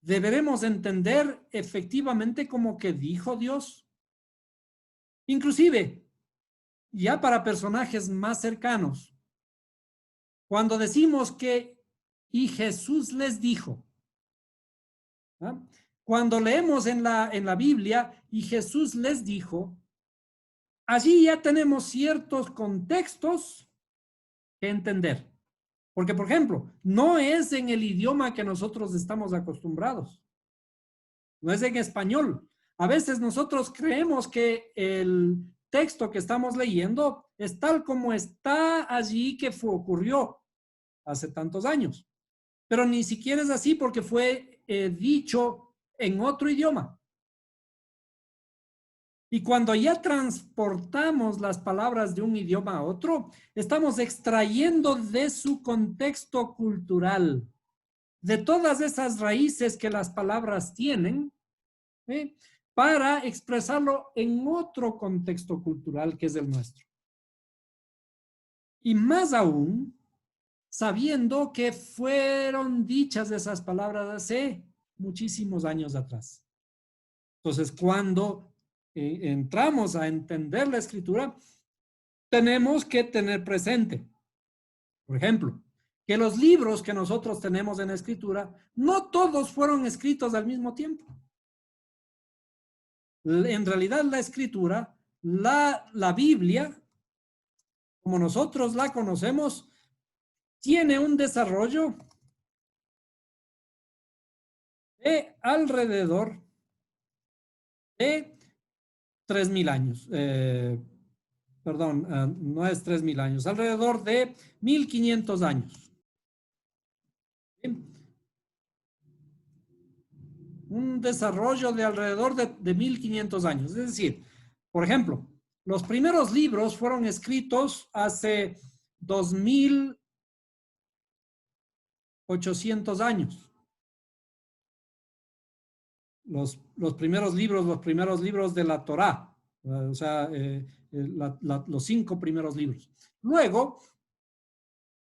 deberemos entender efectivamente como que dijo Dios. Inclusive, ya para personajes más cercanos, cuando decimos que, y Jesús les dijo, ¿ah? Cuando leemos en la Biblia, y Jesús les dijo, allí ya tenemos ciertos contextos que entender. Porque, por ejemplo, no es en el idioma que nosotros estamos acostumbrados. No es en español. A veces nosotros creemos que el texto que estamos leyendo es tal como está allí que ocurrió hace tantos años. Pero ni siquiera es así porque fue dicho en otro idioma. Y cuando ya transportamos las palabras de un idioma a otro, estamos extrayendo de su contexto cultural, de todas esas raíces que las palabras tienen, para expresarlo en otro contexto cultural que es el nuestro. Y más aún, sabiendo que fueron dichas esas palabras hace muchísimos años atrás. Entonces, cuando entramos a entender la escritura, tenemos que tener presente, por ejemplo, que los libros que nosotros tenemos en la escritura, no todos fueron escritos al mismo tiempo. En realidad, la escritura, la Biblia, como nosotros la conocemos, tiene un desarrollo de alrededor de 3.000 años. Perdón, no es 3.000 años, alrededor de 1.500 años. ¿Sí? Un desarrollo de alrededor de 1.500 años. Es decir, por ejemplo, los primeros libros fueron escritos hace 2.800 años. Los primeros libros de la Torá, o sea, los 5 primeros libros. Luego,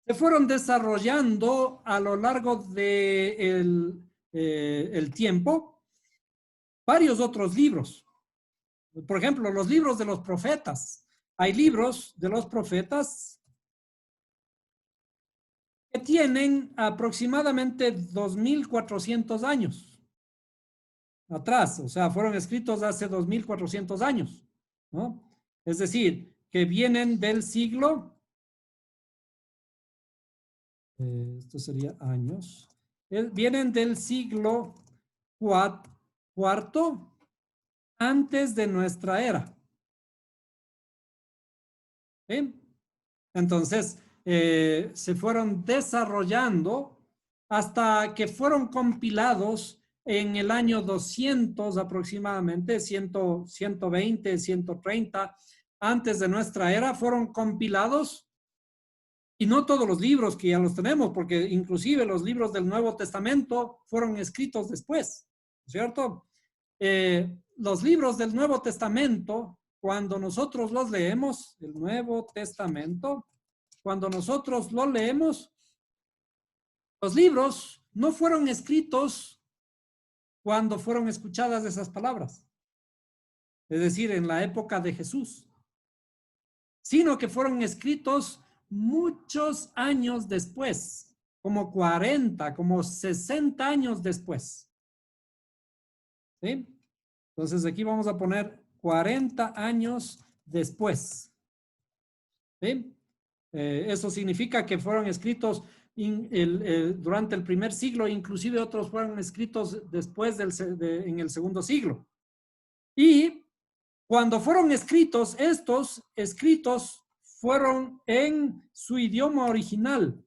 se fueron desarrollando a lo largo del el tiempo varios otros libros. Por ejemplo, los libros de los profetas. Hay libros de los profetas que tienen aproximadamente 2.400 años atrás, o sea, fueron escritos hace 2.400 años, ¿no? Es decir, que vienen del siglo, esto sería años, vienen del siglo cuarto antes de nuestra era. ¿Sí? Entonces, se fueron desarrollando hasta que fueron compilados en el año 200 aproximadamente, 120, 130, antes de nuestra era, fueron compilados. Y no todos los libros que ya los tenemos, porque inclusive los libros del Nuevo Testamento fueron escritos después, ¿cierto? Los libros del Nuevo Testamento, cuando nosotros los leemos, el Nuevo Testamento, cuando nosotros lo leemos, los libros no fueron escritos cuando fueron escuchadas esas palabras, es decir, en la época de Jesús, sino que fueron escritos muchos años después, como 40, como 60 años después. ¿Sí? Entonces aquí vamos a poner 40 años después. ¿Sí? Eso significa que fueron escritos durante el primer siglo, inclusive otros fueron escritos después en el segundo siglo. Y cuando fueron escritos, estos escritos fueron en su idioma original,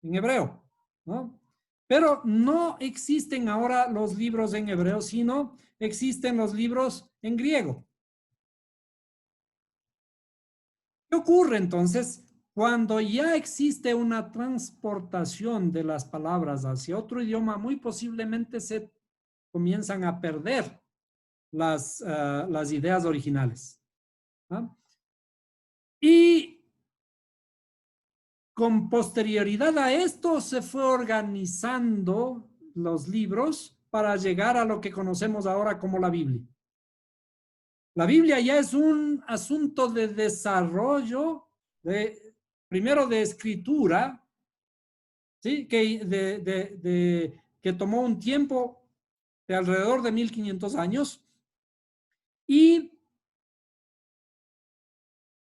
en hebreo, ¿no? Pero no existen ahora los libros en hebreo, sino existen los libros en griego. ¿Qué ocurre entonces cuando ya existe una transportación de las palabras hacia otro idioma? Muy posiblemente se comienzan a perder las ideas originales, ¿no? Y con posterioridad a esto se fue organizando los libros para llegar a lo que conocemos ahora como la Biblia. La Biblia ya es un asunto de desarrollo, primero de escritura, ¿sí? Que tomó un tiempo de alrededor de 1500 años, y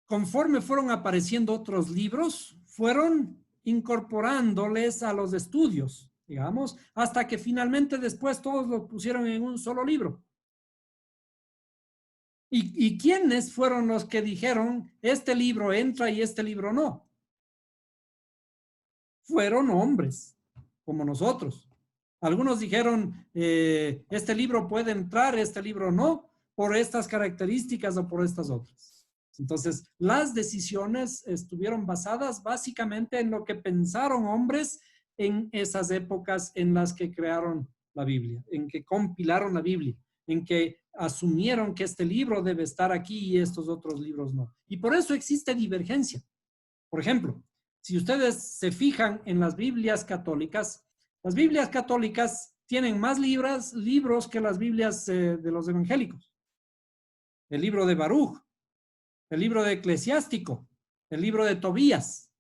conforme fueron apareciendo otros libros, fueron incorporándoles a los estudios, digamos, hasta que finalmente después todos lo pusieron en un solo libro. ¿Y quiénes fueron los que dijeron, este libro entra y este libro no? Fueron hombres, como nosotros. Algunos dijeron, este libro puede entrar, este libro no, por estas características o por estas otras. Entonces, las decisiones estuvieron basadas básicamente en lo que pensaron hombres en esas épocas en las que crearon la Biblia, en que compilaron la Biblia, en que asumieron que este libro debe estar aquí y estos otros libros no. Y por eso existe divergencia. Por ejemplo, si ustedes se fijan en las Biblias católicas tienen más libros que las Biblias de los evangélicos. El libro de Baruch, el libro de Eclesiástico, el libro de Tobías,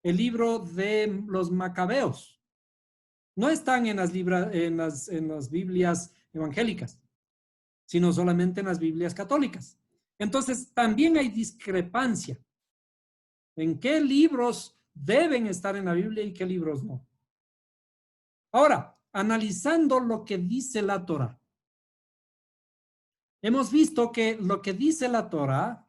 el libro de los Macabeos. No están en las Biblias evangélicas, sino solamente en las Biblias católicas. Entonces, también hay discrepancia en qué libros deben estar en la Biblia y qué libros no. Ahora, analizando lo que dice la Torá, hemos visto que lo que dice la Torá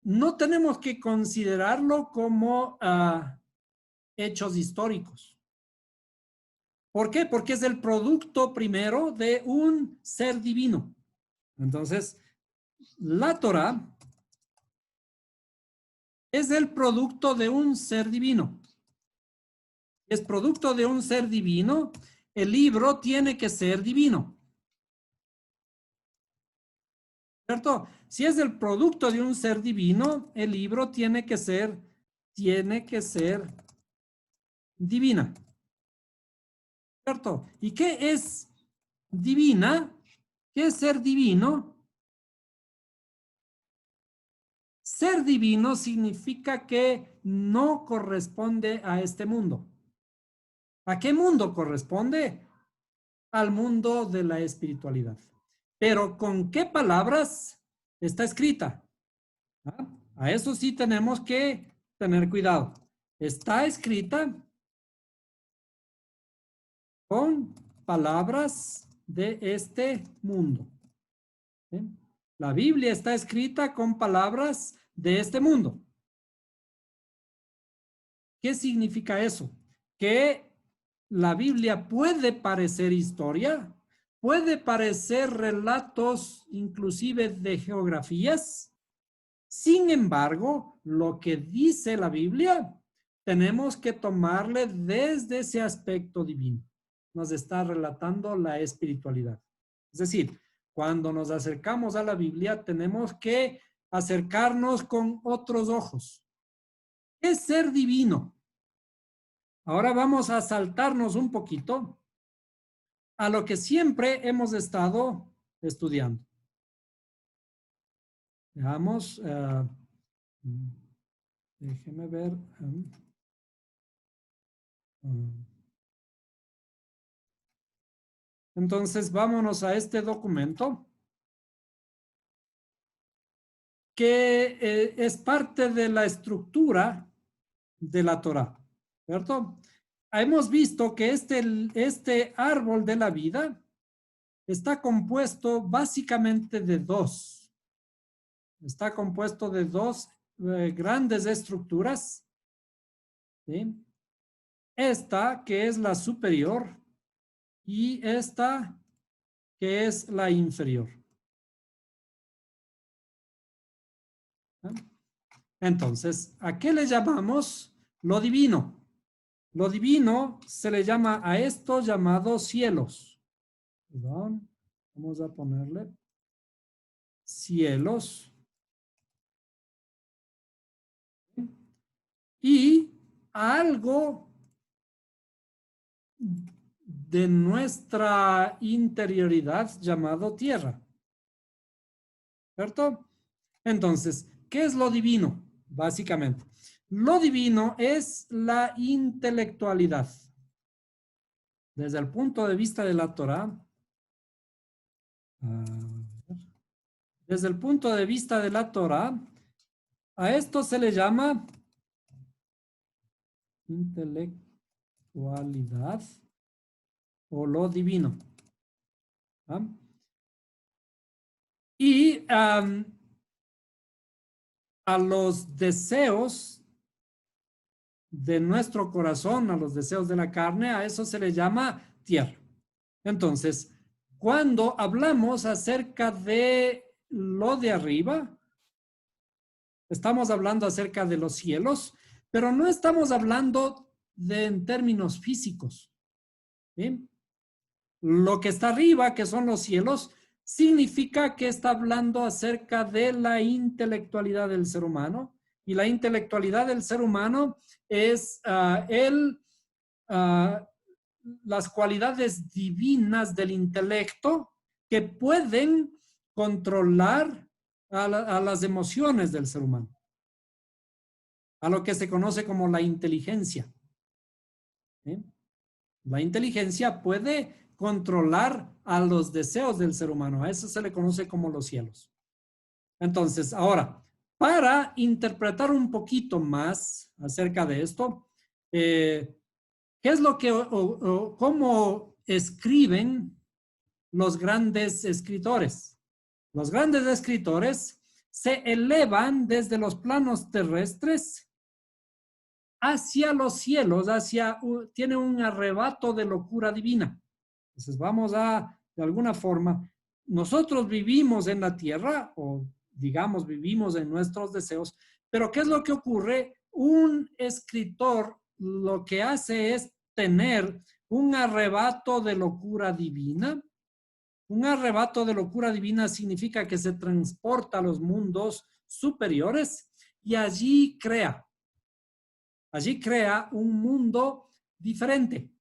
no tenemos que considerarlo como hechos históricos. ¿Por qué? Porque es el producto primero de un ser divino. Entonces, la Torá es el producto de un ser divino. Es producto de un ser divino. El libro tiene que ser divino. ¿Cierto? Si es el producto de un ser divino, el libro tiene que ser divina. ¿Cierto? ¿Y qué es divina? ¿Qué es ser divino? Ser divino significa que no corresponde a este mundo. ¿A qué mundo corresponde? Al mundo de la espiritualidad. Pero ¿con qué palabras está escrita? ¿Ah? A eso sí tenemos que tener cuidado. Está escrita con palabras de este mundo. ¿Sí? La Biblia está escrita con palabras de este mundo. ¿Qué significa eso? Que la Biblia puede parecer historia, puede parecer relatos inclusive de geografías. Sin embargo, lo que dice la Biblia, tenemos que tomarle desde ese aspecto divino. Nos está relatando la espiritualidad. Es decir, cuando nos acercamos a la Biblia, tenemos que acercarnos con otros ojos. ¿Qué es ser divino? Ahora vamos a saltarnos un poquito a lo que siempre hemos estado estudiando. Veamos, déjeme ver. Entonces, vámonos a este documento que es parte de la estructura de la Torá, ¿cierto? Hemos visto que este árbol de la vida está compuesto básicamente de dos. Está compuesto de dos grandes estructuras, ¿sí? Esta que es la superior y esta que es la inferior. ¿Sí? Entonces, ¿a qué le llamamos lo divino? Lo divino se le llama a estos llamados cielos. Perdón, vamos a ponerle cielos. Y algo de nuestra interioridad llamado tierra. ¿Cierto? Entonces, ¿qué es lo divino? Básicamente, lo divino es la intelectualidad. Desde el punto de vista de la Torá, desde el punto de vista de la Torá, a esto se le llama intelectualidad o lo divino. ¿Ah? Y a los deseos de nuestro corazón, a los deseos de la carne, a eso se le llama tierra. Entonces, cuando hablamos acerca de lo de arriba, estamos hablando acerca de los cielos, pero no estamos hablando en términos físicos. ¿Sí? Lo que está arriba, que son los cielos, significa que está hablando acerca de la intelectualidad del ser humano. Y la intelectualidad del ser humano es las cualidades divinas del intelecto que pueden controlar a las emociones del ser humano, a lo que se conoce como la inteligencia. ¿Sí? La inteligencia puede controlar a los deseos del ser humano. A eso se le conoce como los cielos. Entonces, ahora, para interpretar un poquito más acerca de esto, ¿qué es lo que cómo escriben los grandes escritores? Los grandes escritores se elevan desde los planos terrestres hacia los cielos, tiene un arrebato de locura divina. Entonces vamos de alguna forma, nosotros vivimos en la tierra, o digamos vivimos en nuestros deseos, pero ¿qué es lo que ocurre? Un escritor lo que hace es tener un arrebato de locura divina. Un arrebato de locura divina significa que se transporta a los mundos superiores y allí crea un mundo diferente,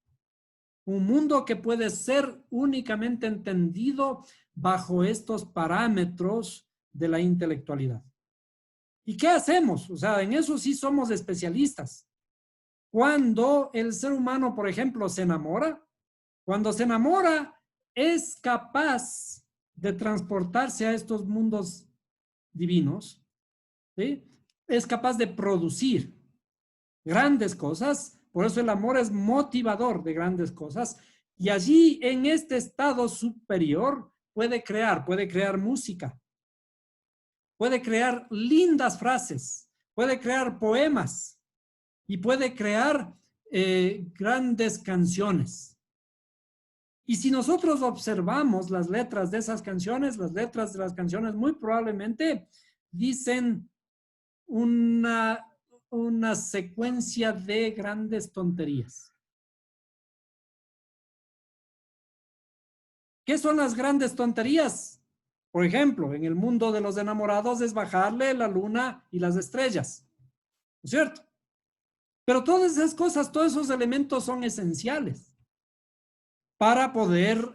un mundo que puede ser únicamente entendido bajo estos parámetros de la intelectualidad. ¿Y qué hacemos? O sea, en eso sí somos especialistas. Cuando el ser humano, por ejemplo, se enamora, cuando se enamora, es capaz de transportarse a estos mundos divinos, ¿sí? Es capaz de producir grandes cosas, por eso el amor es motivador de grandes cosas, y allí en este estado superior puede crear música, puede crear lindas frases, puede crear poemas y puede crear grandes canciones. Y si nosotros observamos las letras de esas canciones, las letras de las canciones muy probablemente dicen una secuencia de grandes tonterías. ¿Qué son las grandes tonterías? Por ejemplo, en el mundo de los enamorados es bajarle la luna y las estrellas, ¿no es cierto? Pero todas esas cosas, todos esos elementos son esenciales para poder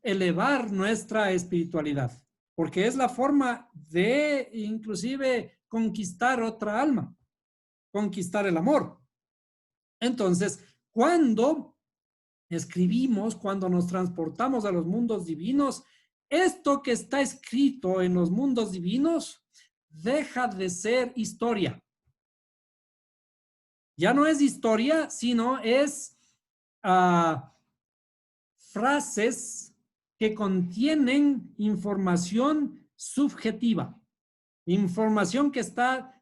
elevar nuestra espiritualidad, porque es la forma de inclusive conquistar otra alma, conquistar el amor. Entonces, cuando escribimos, cuando nos transportamos a los mundos divinos, esto que está escrito en los mundos divinos deja de ser historia. Ya no es historia, sino es frases que contienen información subjetiva, información que está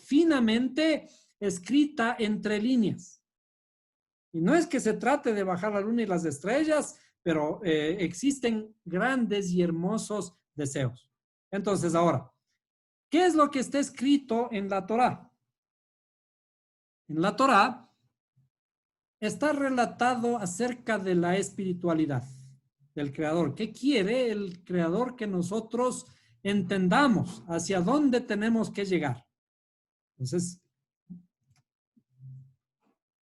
finamente escrita entre líneas. Y no es que se trate de bajar la luna y las estrellas, pero existen grandes y hermosos deseos. Entonces, ahora, ¿qué es lo que está escrito en la Torá? En la Torá está relatado acerca de la espiritualidad del Creador. ¿Qué quiere el Creador que nosotros entendamos hacia dónde tenemos que llegar? Entonces,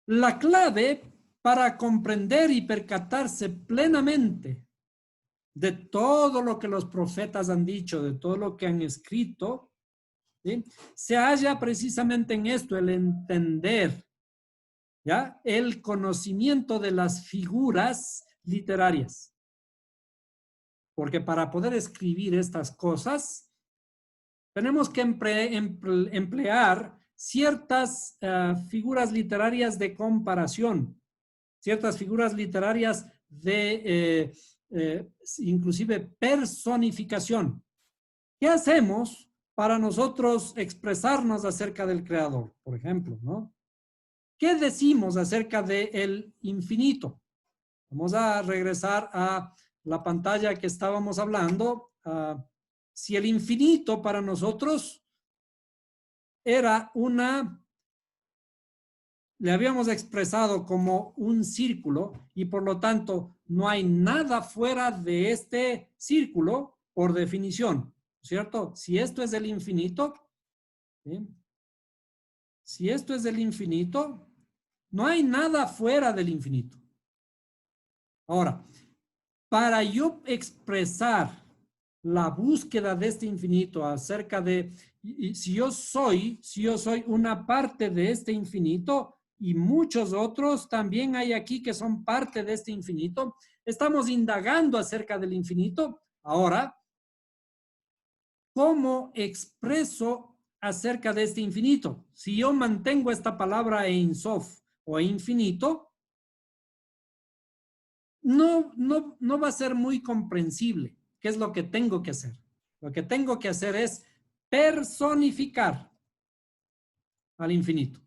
la clave para comprender y percatarse plenamente de todo lo que los profetas han dicho, de todo lo que han escrito, ¿sí?, se halla precisamente en esto, el entender, ¿ya?, el conocimiento de las figuras literarias. Porque para poder escribir estas cosas, tenemos que emplear ciertas figuras literarias de comparación, ciertas figuras literarias de inclusive personificación. ¿Qué hacemos para nosotros expresarnos acerca del Creador, por ejemplo, ¿no? ¿Qué decimos acerca del infinito? Vamos a regresar a la pantalla que estábamos hablando. Si el infinito para nosotros era le habíamos expresado como un círculo y por lo tanto no hay nada fuera de este círculo por definición, ¿cierto? Si esto es el infinito, ¿sí?, si esto es el infinito, no hay nada fuera del infinito. Ahora, para yo expresar la búsqueda de este infinito acerca de si yo soy una parte de este infinito y muchos otros también hay aquí que son parte de este infinito, estamos indagando acerca del infinito. Ahora, ¿cómo expreso acerca de este infinito? Si yo mantengo esta palabra Ein Sof o infinito, no va a ser muy comprensible. ¿Qué es lo que tengo que hacer? Lo que tengo que hacer es personificar al infinito.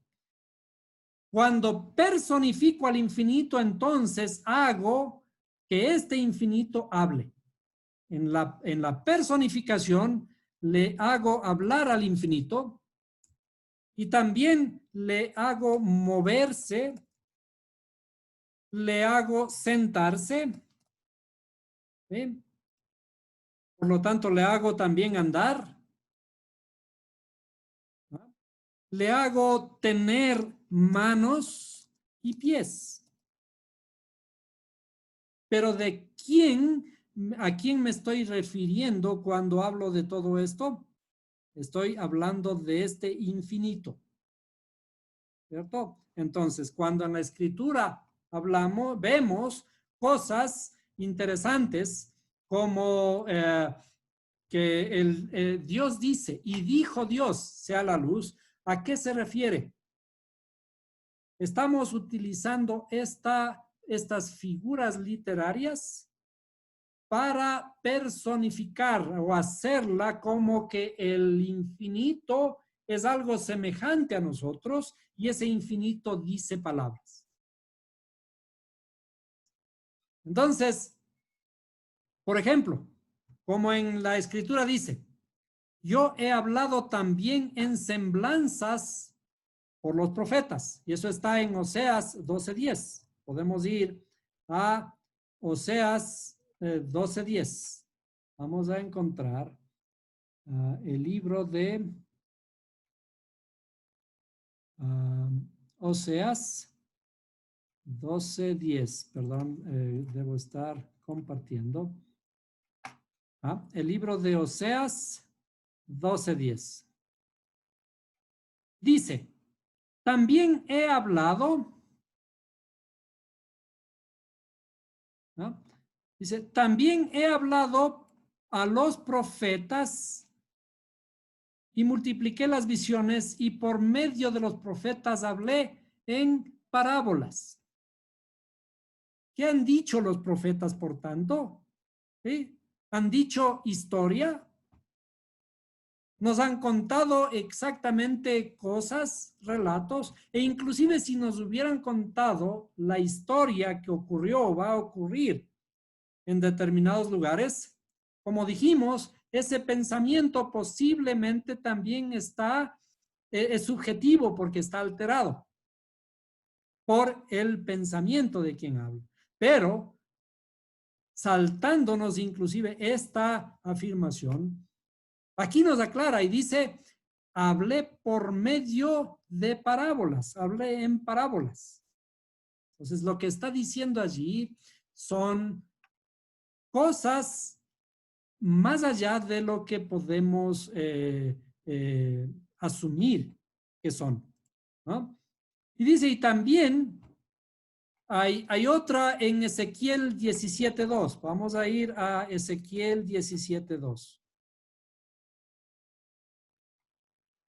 Cuando personifico al infinito, entonces hago que este infinito hable. En la personificación le hago hablar al infinito y también le hago moverse, le hago sentarse, ¿sí? Por lo tanto, le hago también andar, ¿no? Le hago tener manos y pies. Pero ¿a quién me estoy refiriendo cuando hablo de todo esto? Estoy hablando de este infinito, ¿cierto? Entonces, cuando en la escritura vemos cosas interesantes como que Dios dice, y dijo Dios, sea la luz, ¿a qué se refiere? Estamos utilizando estas figuras literarias para personificar o hacerla como que el infinito es algo semejante a nosotros y ese infinito dice palabras. Entonces, por ejemplo, como en la escritura dice, yo he hablado también en semblanzas por los profetas. Y eso está en Oseas 12:10. Podemos ir a Oseas 12:10. Vamos a encontrar el libro de Oseas 12:10. Perdón, debo estar compartiendo. El libro de Oseas 12:10. Dice, también he hablado. ¿No? Dice, también he hablado a los profetas y multipliqué las visiones y por medio de los profetas hablé en parábolas. ¿Qué han dicho los profetas, por tanto? ¿Sí? Han dicho historia. Nos han contado exactamente cosas, relatos, e inclusive si nos hubieran contado la historia que ocurrió o va a ocurrir en determinados lugares, como dijimos, ese pensamiento posiblemente también está, es subjetivo porque está alterado por el pensamiento de quien habla. Pero saltándonos inclusive esta afirmación, aquí nos aclara y dice, hablé por medio de parábolas, hablé en parábolas. Entonces, lo que está diciendo allí son cosas más allá de lo que podemos asumir que son, ¿no? Y dice, y también hay otra en Ezequiel 17:2. Vamos a ir a Ezequiel 17:2.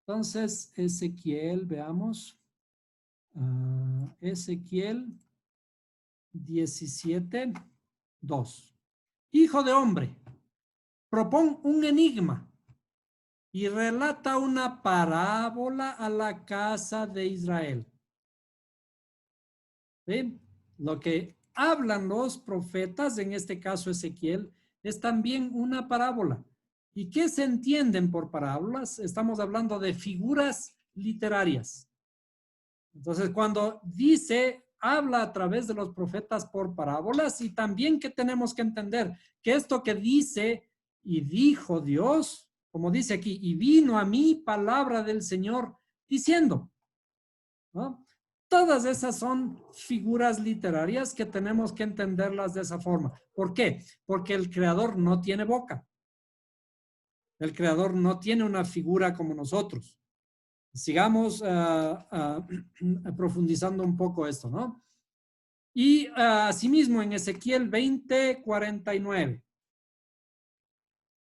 Entonces, Ezequiel, veamos. Ezequiel 17:2. Hijo de hombre, propón un enigma y relata una parábola a la casa de Israel. ¿Sí? Lo que hablan los profetas, en este caso Ezequiel, es también una parábola. ¿Y qué se entienden por parábolas? Estamos hablando de figuras literarias. Entonces, cuando dice, habla a través de los profetas por parábolas, y también que tenemos que entender que esto que dice y dijo Dios, como dice aquí, y vino a mí palabra del Señor diciendo, ¿no? Todas esas son figuras literarias que tenemos que entenderlas de esa forma. ¿Por qué? Porque el creador no tiene boca. El creador no tiene una figura como nosotros. Sigamos profundizando un poco esto, ¿no? Y asimismo en Ezequiel 20:49.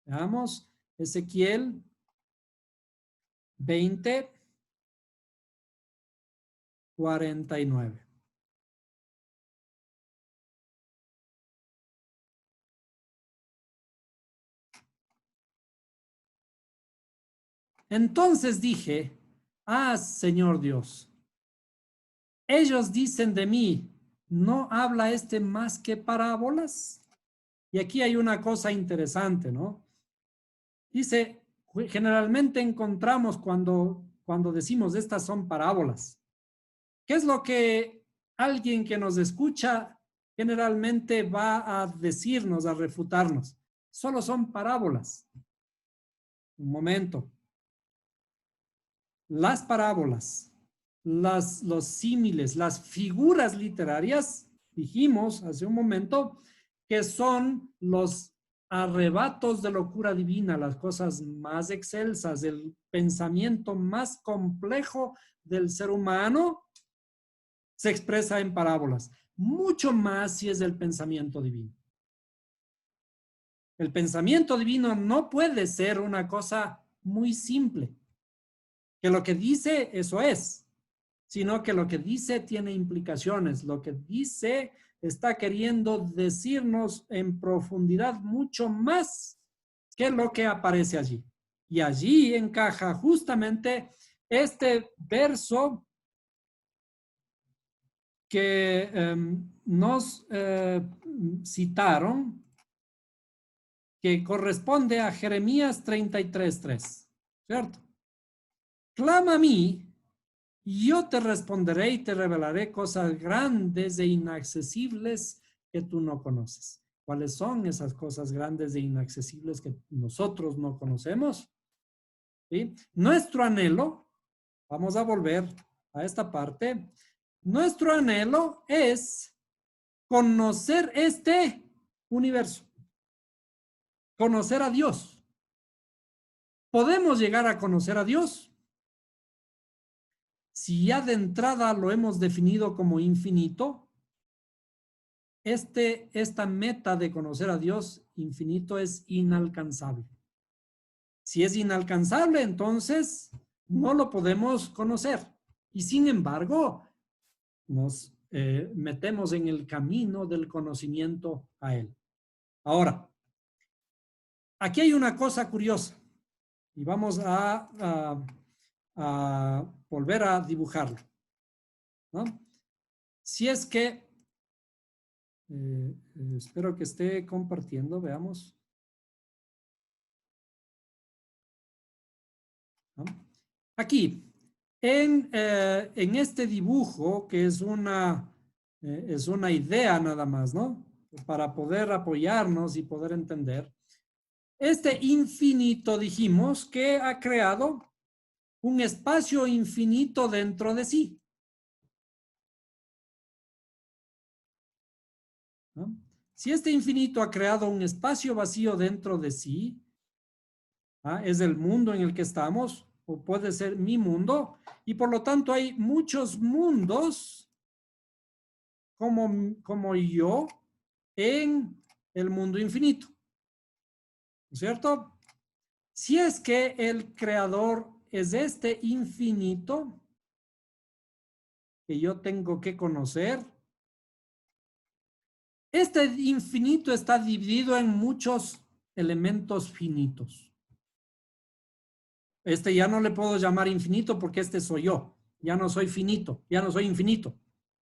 Veamos, Ezequiel 20:49. Entonces dije, Señor Dios, ellos dicen de mí, ¿no habla este más que parábolas? Y aquí hay una cosa interesante, ¿no? Dice, generalmente encontramos cuando decimos estas son parábolas. ¿Qué es lo que alguien que nos escucha generalmente va a decirnos, a refutarnos? Solo son parábolas. Un momento. Las parábolas, los símiles, las figuras literarias, dijimos hace un momento, que son los arrebatos de locura divina, las cosas más excelsas, el pensamiento más complejo del ser humano, se expresa en parábolas, mucho más si es el pensamiento divino. El pensamiento divino no puede ser una cosa muy simple, que lo que dice eso es, sino que lo que dice tiene implicaciones, lo que dice está queriendo decirnos en profundidad mucho más que lo que aparece allí. Y allí encaja justamente este verso que nos citaron, que corresponde a Jeremías 33:3, ¿cierto? Clama a mí, y yo te responderé y te revelaré cosas grandes e inaccesibles que tú no conoces. ¿Cuáles son esas cosas grandes e inaccesibles que nosotros no conocemos? ¿Sí? Nuestro anhelo, vamos a volver a esta parte, nuestro anhelo es conocer este universo, conocer a Dios. ¿Podemos llegar a conocer a Dios? Si ya de entrada lo hemos definido como infinito, esta meta de conocer a Dios infinito es inalcanzable. Si es inalcanzable, entonces no lo podemos conocer. Y sin embargo, nos metemos en el camino del conocimiento a Él. Ahora, aquí hay una cosa curiosa y vamos a volver a dibujarlo, ¿no? Si es que, espero que esté compartiendo, veamos. ¿No? Aquí, en este dibujo, que es una idea nada más, ¿no? Para poder apoyarnos y poder entender. Este infinito dijimos que ha creado un espacio infinito dentro de sí. ¿No? Si este infinito ha creado un espacio vacío dentro de sí, es el mundo en el que estamos, o puede ser mi mundo, y por lo tanto hay muchos mundos como yo en el mundo infinito. ¿No es cierto? Si es que el creador es este infinito que yo tengo que conocer, este infinito está dividido en muchos elementos finitos. Este ya no le puedo llamar infinito porque este soy yo. Ya no soy finito, ya no soy infinito.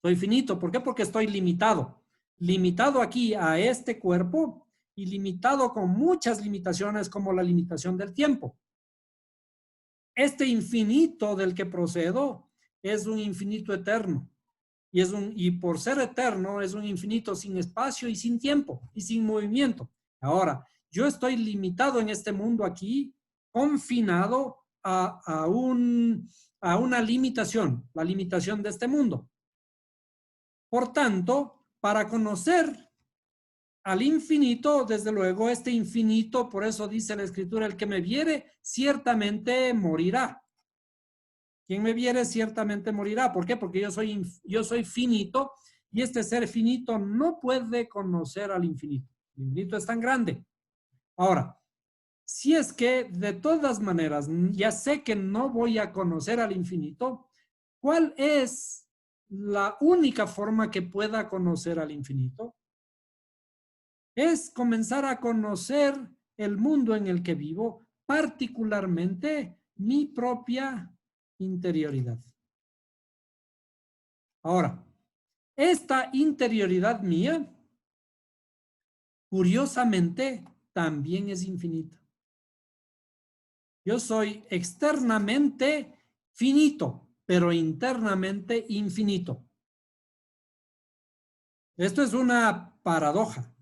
Soy finito. ¿Por qué? Porque estoy limitado. Limitado aquí a este cuerpo y limitado con muchas limitaciones como la limitación del tiempo. Este infinito del que procedo es un infinito eterno. Y por ser eterno es un infinito sin espacio y sin tiempo y sin movimiento. Ahora, yo estoy limitado en este mundo aquí, confinado a una limitación, la limitación de este mundo. Por tanto, para conocer al infinito, desde luego, este infinito, por eso dice la Escritura, el que me viere, ciertamente morirá. Quien me viere ciertamente morirá. ¿Por qué? Porque yo soy finito y este ser finito no puede conocer al infinito. El infinito es tan grande. Ahora, si es que de todas maneras ya sé que no voy a conocer al infinito, ¿cuál es la única forma que pueda conocer al infinito? Es comenzar a conocer el mundo en el que vivo, particularmente mi propia interioridad. Ahora, esta interioridad mía, curiosamente, también es infinita. Yo soy externamente finito, pero internamente infinito. Esto es una paradoja.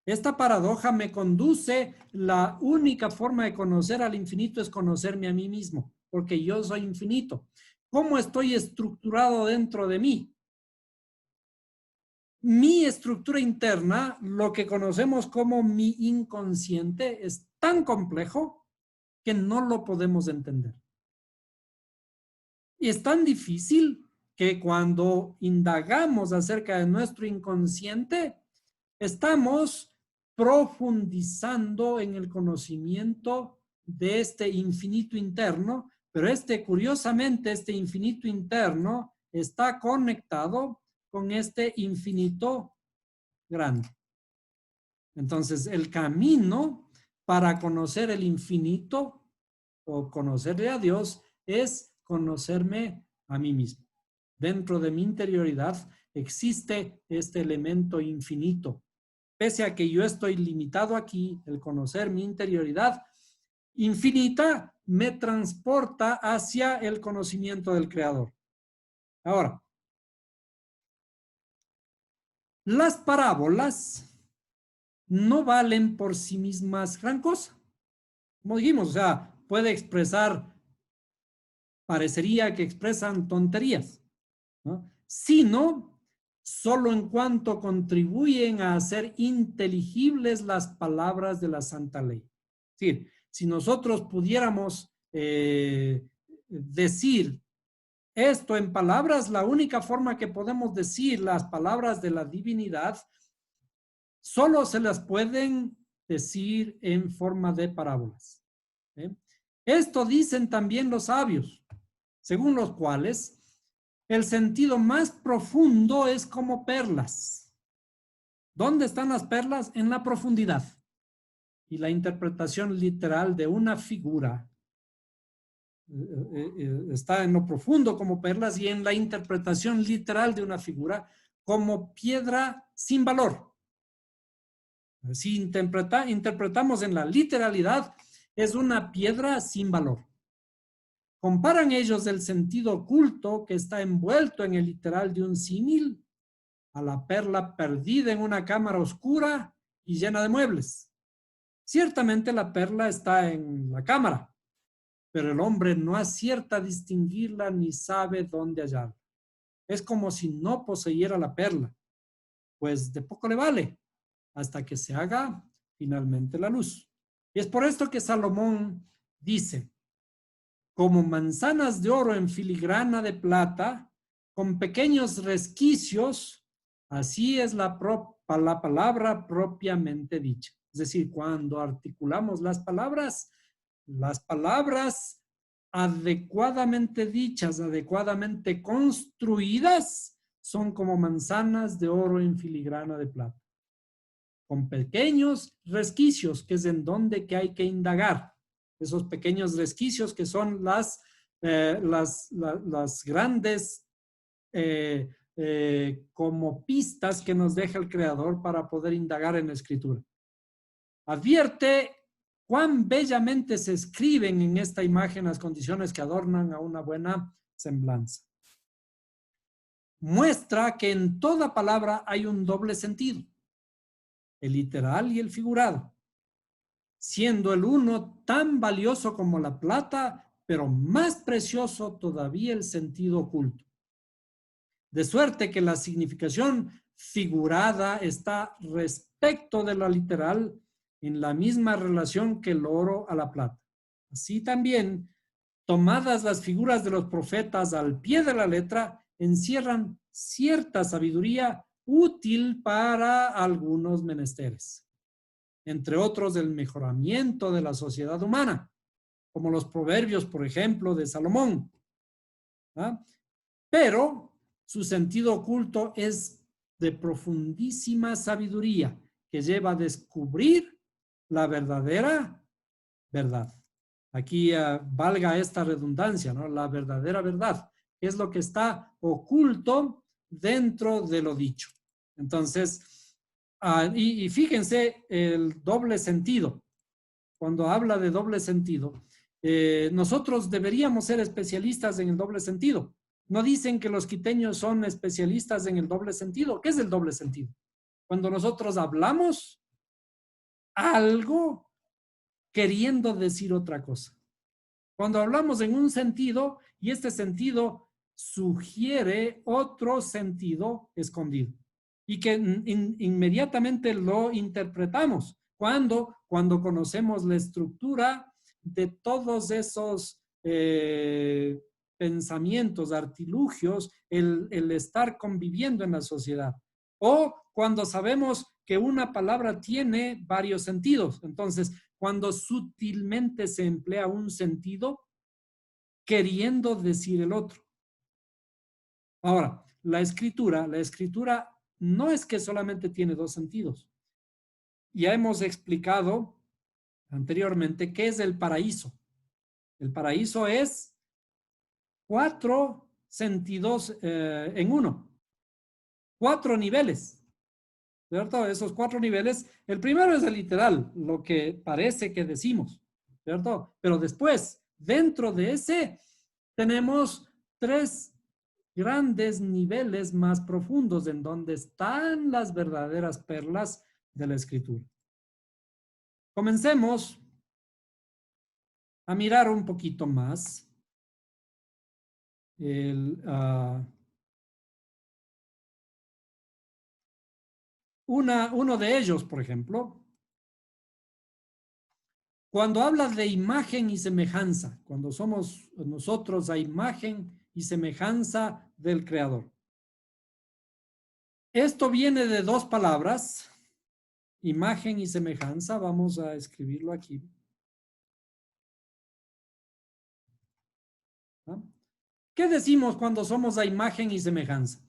Esta paradoja me conduce, la única forma de conocer al infinito es conocerme a mí mismo, porque yo soy infinito. ¿Cómo estoy estructurado dentro de mí? Mi estructura interna, lo que conocemos como mi inconsciente, es tan complejo que no lo podemos entender. Y es tan difícil que cuando indagamos acerca de nuestro inconsciente, estamos profundizando en el conocimiento de este infinito interno, pero curiosamente, este infinito interno está conectado con este infinito grande. Entonces, el camino para conocer el infinito o conocerle a Dios es conocerme a mí mismo. Dentro de mi interioridad existe este elemento infinito. Pese a que yo estoy limitado aquí, el conocer mi interioridad infinita me transporta hacia el conocimiento del Creador. Ahora, las parábolas no valen por sí mismas gran cosa. Como dijimos, o sea, puede expresar parecería que expresan tonterías, ¿no? Sino solo en cuanto contribuyen a hacer inteligibles las palabras de la Santa Ley. Es decir, si nosotros pudiéramos decir esto en palabras, la única forma que podemos decir las palabras de la divinidad solo se las pueden decir en forma de parábolas. ¿Eh? Esto dicen también los sabios, según los cuales el sentido más profundo es como perlas. ¿Dónde están las perlas? En la profundidad. Y la interpretación literal de una figura está en lo profundo como perlas y en la interpretación literal de una figura como piedra sin valor. Si interpretamos en la literalidad, es una piedra sin valor. Comparan ellos el sentido oculto que está envuelto en el literal de un símil a la perla perdida en una cámara oscura y llena de muebles. Ciertamente la perla está en la cámara, pero el hombre no acierta a distinguirla ni sabe dónde hallarla. Es como si no poseyera la perla, pues de poco le vale, hasta que se haga finalmente la luz. Y es por esto que Salomón dice, como manzanas de oro en filigrana de plata, con pequeños resquicios, así es la palabra propiamente dicha. Es decir, cuando articulamos las palabras adecuadamente dichas, adecuadamente construidas, son como manzanas de oro en filigrana de plata, con pequeños resquicios, que es en donde que hay que indagar. Esos pequeños resquicios que son las grandes como pistas que nos deja el Creador para poder indagar en la Escritura. Advierte cuán bellamente se escriben en esta imagen las condiciones que adornan a una buena semblanza. Muestra que en toda palabra hay un doble sentido, el literal y el figurado, siendo el uno tan valioso como la plata, pero más precioso todavía el sentido oculto. De suerte que la significación figurada está respecto de la literal en la misma relación que el oro a la plata. Así también, tomadas las figuras de los profetas al pie de la letra, encierran cierta sabiduría útil para algunos menesteres, entre otros el mejoramiento de la sociedad humana, como los proverbios, por ejemplo, de Salomón. ¿Ah? Pero su sentido oculto es de profundísima sabiduría que lleva a descubrir la verdadera verdad. Aquí valga esta redundancia, ¿no? La verdadera verdad es lo que está oculto dentro de lo dicho. Entonces, y fíjense el doble sentido. Cuando habla de doble sentido, nosotros deberíamos ser especialistas en el doble sentido. No dicen que los quiteños son especialistas en el doble sentido. ¿Qué es el doble sentido? Cuando nosotros hablamos algo queriendo decir otra cosa. Cuando hablamos en un sentido y este sentido sugiere otro sentido escondido y que inmediatamente lo interpretamos. Cuando conocemos la estructura de todos esos pensamientos, artilugios, el estar conviviendo en la sociedad. O cuando sabemos que una palabra tiene varios sentidos. Entonces, cuando sutilmente se emplea un sentido queriendo decir el otro. Ahora, la escritura no es que solamente tiene dos sentidos. Ya hemos explicado anteriormente qué es el paraíso. El paraíso es 4 sentidos en uno, 4 niveles, ¿cierto? Esos 4 niveles, el primero es el literal, lo que parece que decimos, ¿cierto? Pero después, dentro de ese, tenemos 3 grandes niveles más profundos en donde están las verdaderas perlas de la escritura. Comencemos a mirar un poquito más uno de ellos, por ejemplo, cuando habla de imagen y semejanza, cuando somos nosotros a imagen y semejanza del Creador. Esto viene de dos palabras, imagen y semejanza. Vamos a escribirlo aquí. ¿No? ¿Qué decimos cuando somos a imagen y semejanza?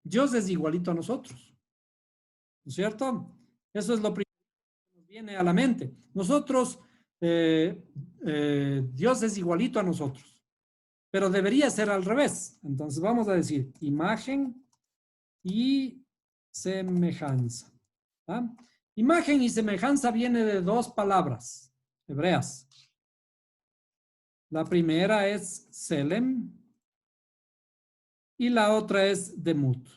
Dios es igualito a nosotros, ¿no es cierto? Eso es lo primero que nos viene a la mente. Nosotros, Dios es igualito a nosotros, pero debería ser al revés. Entonces vamos a decir imagen y semejanza. ¿Ah? Imagen y semejanza viene de dos palabras hebreas. La primera es Selem y la otra es Demut.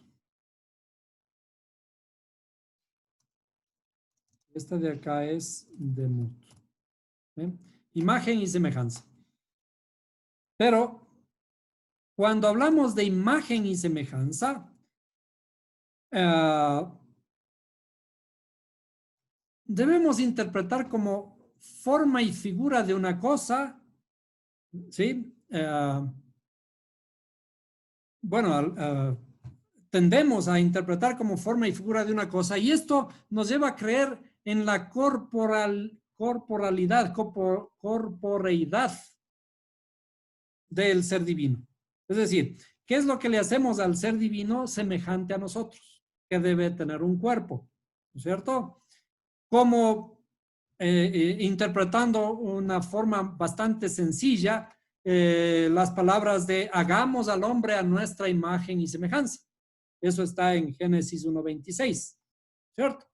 Esta de acá es Demut. ¿Eh? Imagen y semejanza. Pero cuando hablamos de imagen y semejanza, debemos interpretar como forma y figura de una cosa, ¿sí? Bueno, tendemos a interpretar como forma y figura de una cosa y esto nos lleva a creer en la corporalidad, corporeidad del ser divino. Es decir, ¿qué es lo que le hacemos al ser divino semejante a nosotros? Que debe tener un cuerpo, ¿no es cierto? Como interpretando una forma bastante sencilla las palabras de hagamos al hombre a nuestra imagen y semejanza. Eso está en Génesis 1:26, ¿cierto?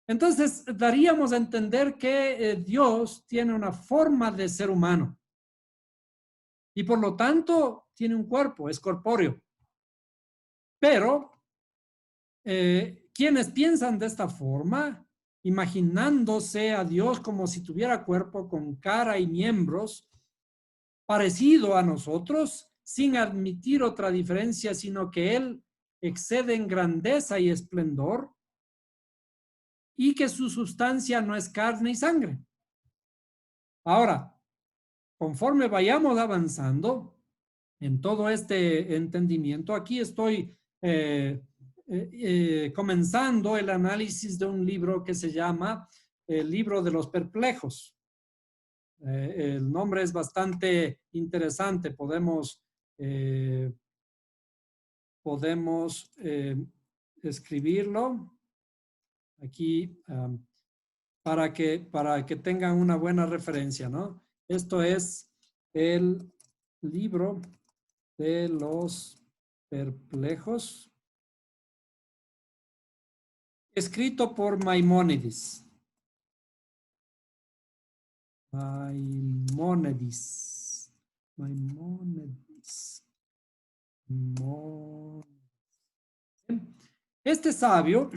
Entonces, daríamos a entender que Dios tiene una forma de ser humano y por lo tanto tiene un cuerpo, es corpóreo. Pero quienes piensan de esta forma, imaginándose a Dios como si tuviera cuerpo con cara y miembros, parecido a nosotros, sin admitir otra diferencia, sino que Él excede en grandeza y esplendor y que su sustancia no es carne y sangre. Ahora, conforme vayamos avanzando en todo este entendimiento, aquí estoy comenzando el análisis de un libro que se llama El libro de los perplejos. El nombre es bastante interesante, podemos escribirlo aquí para que tengan una buena referencia, ¿no? Esto es el libro de los perplejos, escrito por Maimónides. Maimónides. Maimónides. Este sabio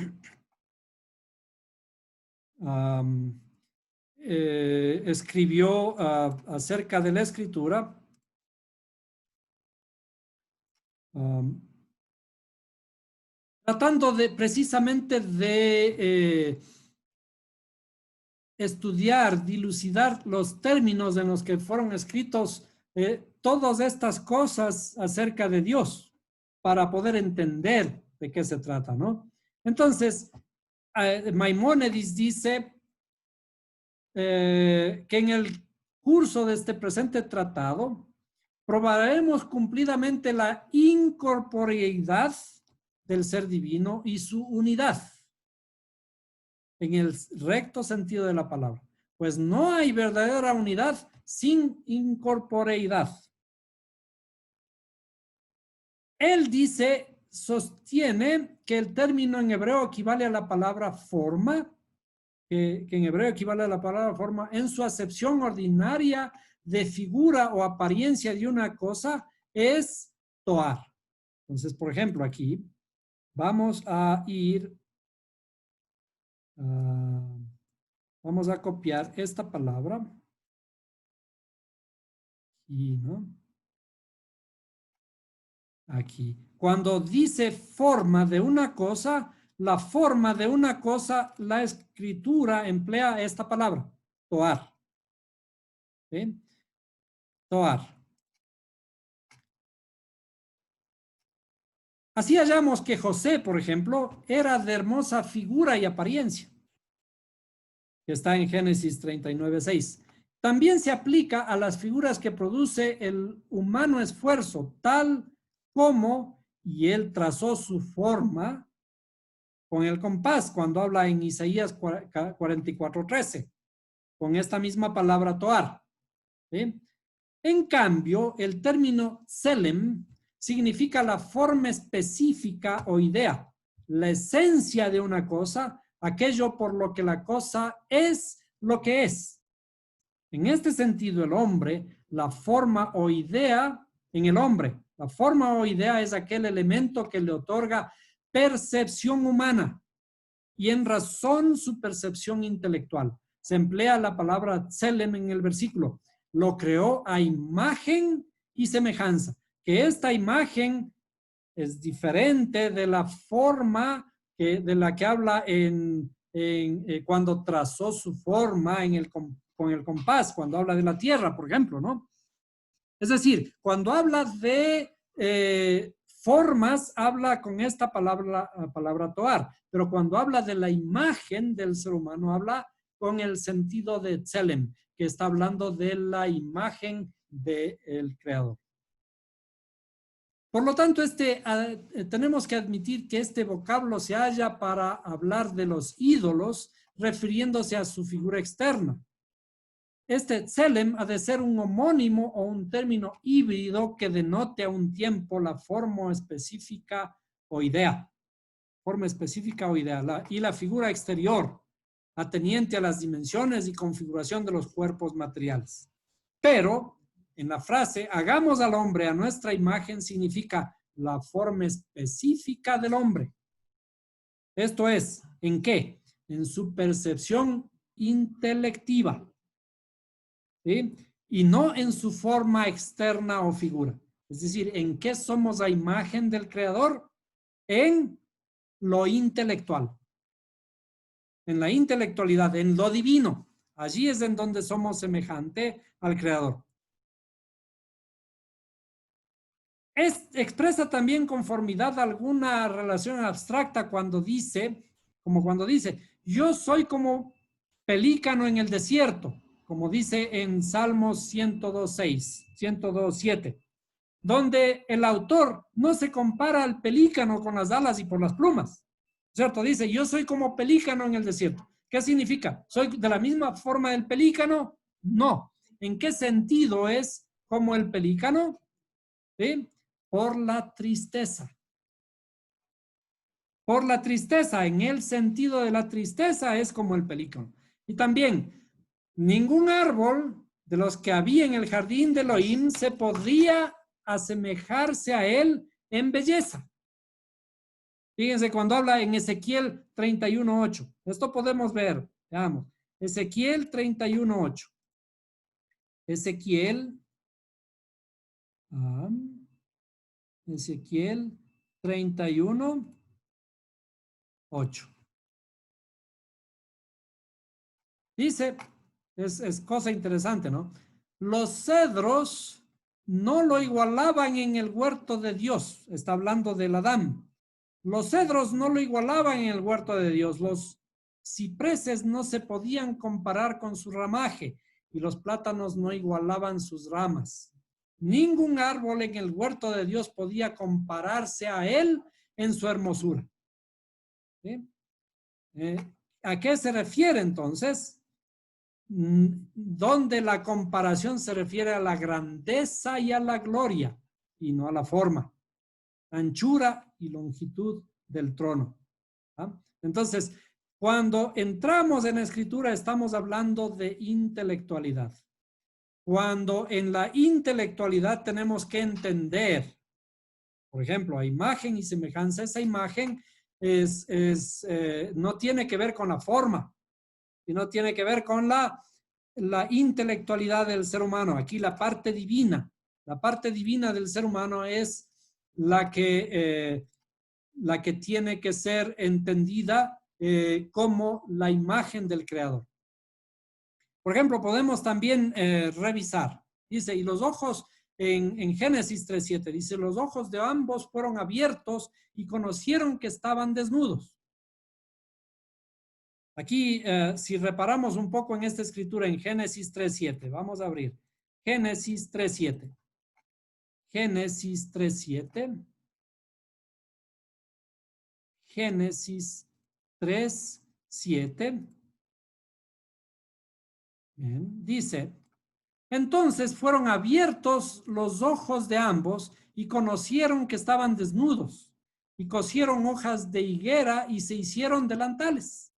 escribió acerca de la escritura tratando de precisamente de estudiar, dilucidar los términos en los que fueron escritos todas estas cosas acerca de Dios para poder entender de qué se trata, ¿no? Entonces, Maimónides dice que en el curso de este presente tratado probaremos cumplidamente la incorporeidad del ser divino y su unidad en el recto sentido de la palabra. Pues no hay verdadera unidad sin incorporeidad. Él dice, sostiene que el término en hebreo equivale a la palabra forma, que en hebreo equivale a la palabra forma en su acepción ordinaria de figura o apariencia de una cosa, es toar. Entonces, por ejemplo, aquí vamos a ir, vamos a copiar esta palabra y, ¿no? aquí. Cuando dice forma de una cosa, la forma de una cosa, la escritura emplea esta palabra, toar. ¿Sí? Toar. Así hallamos que José, por ejemplo, era de hermosa figura y apariencia, que está en Génesis 39:6. También se aplica a las figuras que produce el humano esfuerzo, tal como, y él trazó su forma con el compás, cuando habla en Isaías 44:13, con esta misma palabra toar. ¿Sí? En cambio, el término tselem significa la forma específica o idea, la esencia de una cosa, aquello por lo que la cosa es lo que es. En este sentido, el hombre, la forma o idea en el hombre, la forma o idea es aquel elemento que le otorga percepción humana y en razón su percepción intelectual. Se emplea la palabra tselem en el versículo. Lo creó a imagen y semejanza. Que esta imagen es diferente de la forma de la que habla cuando trazó su forma con el compás, cuando habla de la tierra, por ejemplo, ¿no? Es decir, cuando habla de formas, habla con esta palabra toar, pero cuando habla de la imagen del ser humano, habla con el sentido de tselem, que está hablando de la imagen del creador. Por lo tanto, tenemos que admitir que este vocablo se halla para hablar de los ídolos, refiriéndose a su figura externa. Este tselem ha de ser un homónimo o un término híbrido que denote a un tiempo la forma específica o idea. Forma específica o idea. Y la figura exterior, ateniente a las dimensiones y configuración de los cuerpos materiales. Pero, en la frase, hagamos al hombre a nuestra imagen, significa la forma específica del hombre. Esto es, ¿en qué? En su percepción intelectiva. ¿Sí? Y no en su forma externa o figura. Es decir, ¿en qué somos la imagen del creador? En lo intelectual. En la intelectualidad, en lo divino. Allí es en donde somos semejante al creador. Expresa también conformidad alguna relación abstracta cuando dice, yo soy como pelícano en el desierto, como dice en Salmos 102:6, 102:7, donde el autor no se compara al pelícano con las alas y por las plumas, ¿cierto? Dice, yo soy como pelícano en el desierto. ¿Qué significa? ¿Soy de la misma forma del pelícano? No. ¿En qué sentido es como el pelícano? ¿Sí? Por la tristeza. Por la tristeza, en el sentido de la tristeza es como el pelícano. Y también, ningún árbol de los que había en el jardín de Elohim se podría asemejarse a él en belleza. Fíjense cuando habla en Ezequiel 31:8. Esto podemos ver, veamos. Ezequiel 31:8. Ezequiel 31:8. Dice, es cosa interesante, ¿no? Los cedros no lo igualaban en el huerto de Dios. Está hablando del Adán. Los cedros no lo igualaban en el huerto de Dios. Los cipreses no se podían comparar con su ramaje y los plátanos no igualaban sus ramas. Ningún árbol en el huerto de Dios podía compararse a él en su hermosura. ¿Sí? ¿A qué se refiere entonces? Donde la comparación se refiere a la grandeza y a la gloria y no a la forma, anchura y longitud del trono. ¿Ah? Entonces, cuando entramos en la escritura estamos hablando de intelectualidad. Cuando en la intelectualidad tenemos que entender, por ejemplo, a imagen y semejanza, esa imagen no tiene que ver con la forma, y no tiene que ver con la intelectualidad del ser humano. Aquí la parte divina del ser humano es la que tiene que ser entendida como la imagen del Creador. Por ejemplo, podemos también revisar. Dice, y los ojos, en Génesis 3:7, dice, los ojos de ambos fueron abiertos y conocieron que estaban desnudos. Aquí, si reparamos un poco en esta escritura en Génesis 3:7, vamos a abrir. Génesis 3:7. Génesis 3:7. Génesis 3:7. Bien, dice, entonces fueron abiertos los ojos de ambos y conocieron que estaban desnudos y cosieron hojas de higuera y se hicieron delantales.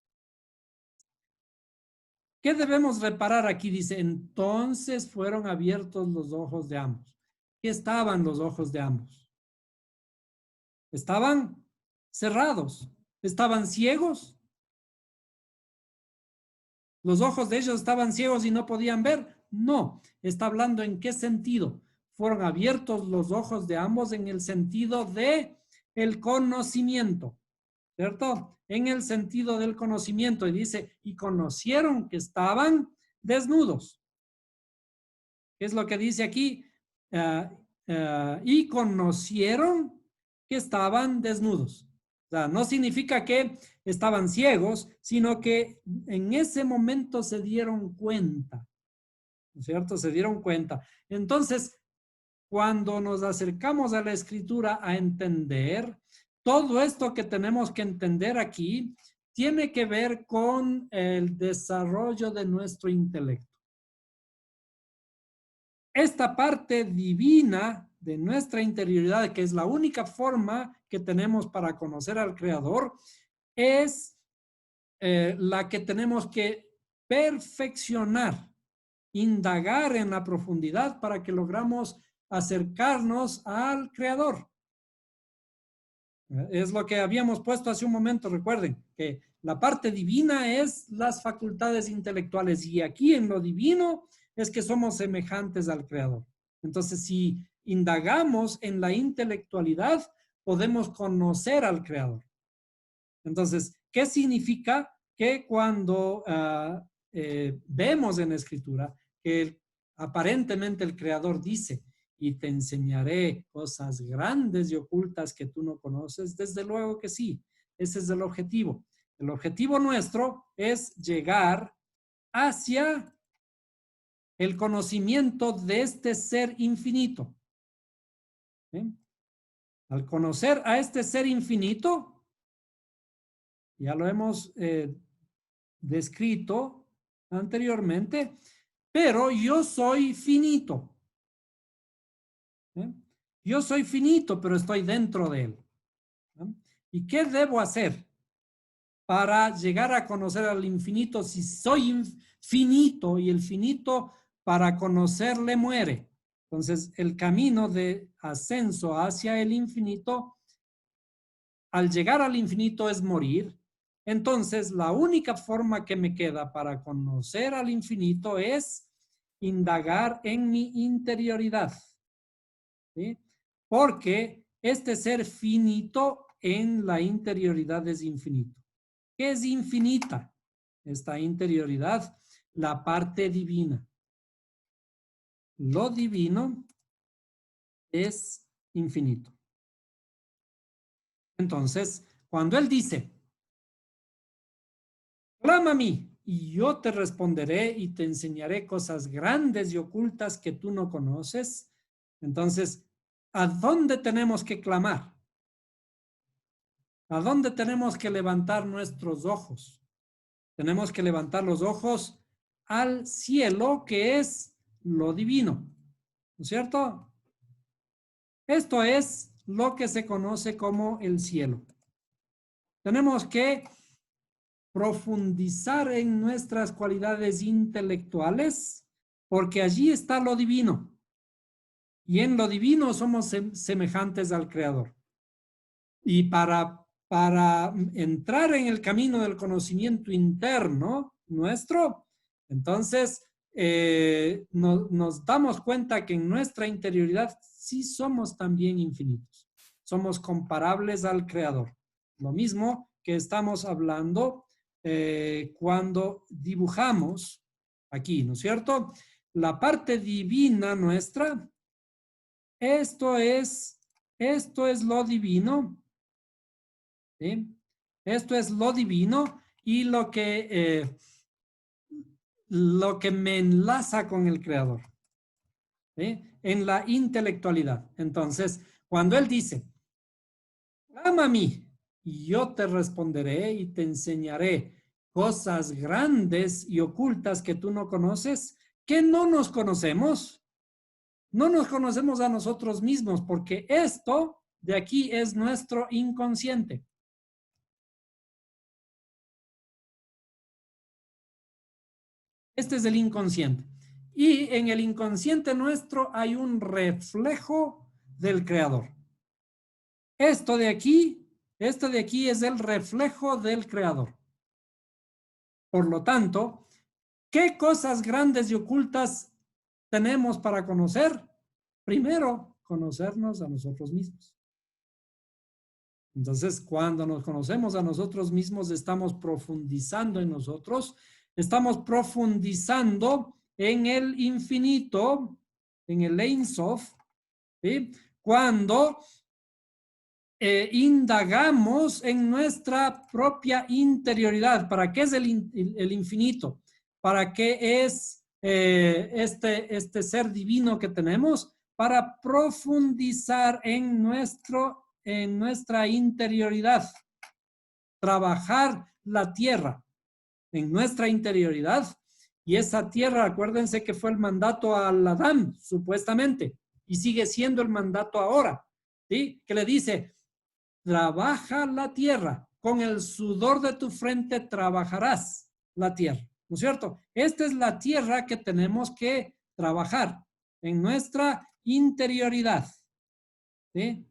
¿Qué debemos reparar aquí? Dice, entonces fueron abiertos los ojos de ambos. ¿Qué estaban los ojos de ambos? Estaban cerrados, estaban ciegos. ¿Los ojos de ellos estaban ciegos y no podían ver? No, está hablando en qué sentido. Fueron abiertos los ojos de ambos en el sentido de el conocimiento, ¿cierto? En el sentido del conocimiento. Y dice, y conocieron que estaban desnudos. ¿Qué es lo que dice aquí? Y conocieron que estaban desnudos. O sea, no significa que estaban ciegos, sino que en ese momento se dieron cuenta, ¿no es cierto? Se dieron cuenta. Entonces, cuando nos acercamos a la escritura a entender, todo esto que tenemos que entender aquí tiene que ver con el desarrollo de nuestro intelecto. Esta parte divina de nuestra interioridad, que es la única forma que tenemos para conocer al Creador, es la que tenemos que perfeccionar, indagar en la profundidad para que logramos acercarnos al Creador. Es lo que habíamos puesto hace un momento, recuerden, que la parte divina es las facultades intelectuales y aquí en lo divino es que somos semejantes al Creador. Entonces, si indagamos en la intelectualidad, podemos conocer al Creador. Entonces, ¿qué significa que cuando vemos en la Escritura que aparentemente el Creador dice, y te enseñaré cosas grandes y ocultas que tú no conoces? Desde luego que sí, ese es el objetivo. El objetivo nuestro es llegar hacia el conocimiento de este ser infinito. ¿Sí? Al conocer a este ser infinito, ya lo hemos descrito anteriormente, pero yo soy finito. Yo soy finito, pero estoy dentro de él. ¿Y qué debo hacer para llegar a conocer al infinito si soy finito y el finito para conocerle muere? Entonces, el camino de ascenso hacia el infinito, al llegar al infinito es morir. Entonces, la única forma que me queda para conocer al infinito es indagar en mi interioridad. ¿Sí? Porque este ser finito en la interioridad es infinito. ¿Qué es infinita? Esta interioridad, la parte divina. Lo divino es infinito. Entonces, cuando él dice, clama a mí y yo te responderé y te enseñaré cosas grandes y ocultas que tú no conoces, entonces, ¿a dónde tenemos que clamar? ¿A dónde tenemos que levantar nuestros ojos? Tenemos que levantar los ojos al cielo, que es lo divino, ¿no es cierto? Esto es lo que se conoce como el cielo. Tenemos que profundizar en nuestras cualidades intelectuales, porque allí está lo divino. Y en lo divino somos semejantes al Creador. Y para entrar en el camino del conocimiento interno nuestro, entonces nos damos cuenta que en nuestra interioridad sí somos también infinitos. somos comparables al Creador. Lo mismo que estamos hablando cuando dibujamos aquí, ¿no es cierto? La parte divina nuestra, esto es lo divino, ¿sí? Esto es lo divino y lo que me enlaza con el Creador, ¿sí? En la intelectualidad. Entonces, cuando Él dice, clama a mí y yo te responderé y te enseñaré cosas grandes y ocultas que tú no conoces, que no nos conocemos. No nos conocemos a nosotros mismos porque esto de aquí es nuestro inconsciente. Este es el inconsciente. Y en el inconsciente nuestro hay un reflejo del Creador. Esto de aquí es el reflejo del Creador. Por lo tanto, ¿qué cosas grandes y ocultas tenemos para conocer? Primero, conocernos a nosotros mismos. Entonces, cuando nos conocemos a nosotros mismos, estamos profundizando en nosotros, estamos profundizando en el infinito, en el Ein Sof, ¿sí? Cuando indagamos en nuestra propia interioridad. ¿Para qué es el infinito? ¿Para qué es este ser divino que tenemos? Para profundizar en nuestra interioridad, trabajar la tierra en nuestra interioridad. Y esa tierra, acuérdense que fue el mandato al Adán, supuestamente, y sigue siendo el mandato ahora, ¿sí? Que le dice, trabaja la tierra, con el sudor de tu frente trabajarás la tierra, ¿no es cierto? Esta es la tierra que tenemos que trabajar en nuestra interioridad, ¿sí?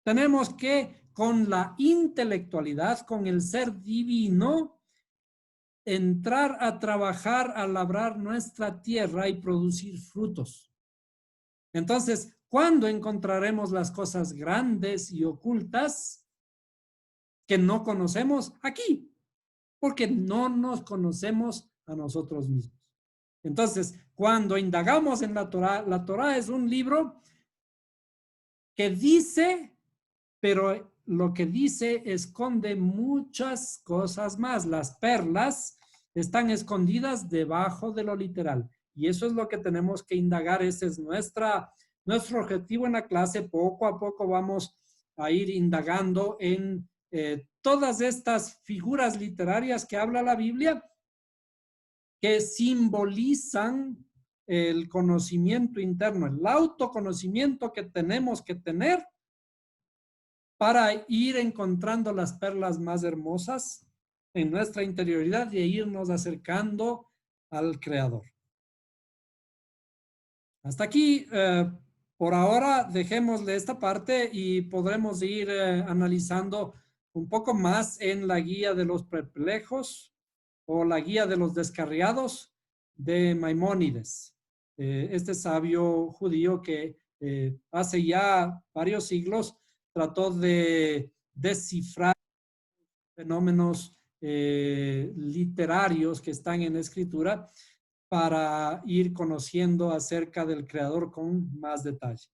Tenemos que, con la intelectualidad, con el ser divino, entrar a trabajar, a labrar nuestra tierra y producir frutos. Entonces, ¿cuándo encontraremos las cosas grandes y ocultas que no conocemos? Aquí, porque no nos conocemos a nosotros mismos. Entonces, cuando indagamos en la Torá es un libro que dice, pero lo que dice esconde muchas cosas más. Las perlas están escondidas debajo de lo literal. Y eso es lo que tenemos que indagar. Ese es nuestro objetivo en la clase. Poco a poco vamos a ir indagando en todas estas figuras literarias que habla la Biblia, que simbolizan el conocimiento interno, el autoconocimiento que tenemos que tener para ir encontrando las perlas más hermosas en nuestra interioridad y irnos acercando al Creador. Hasta aquí, por ahora, dejémosle esta parte y podremos ir analizando un poco más en la guía de los perplejos o la guía de los descarriados de Maimónides, este sabio judío que hace ya varios siglos trató de descifrar fenómenos literarios que están en la escritura para ir conociendo acerca del Creador con más detalle.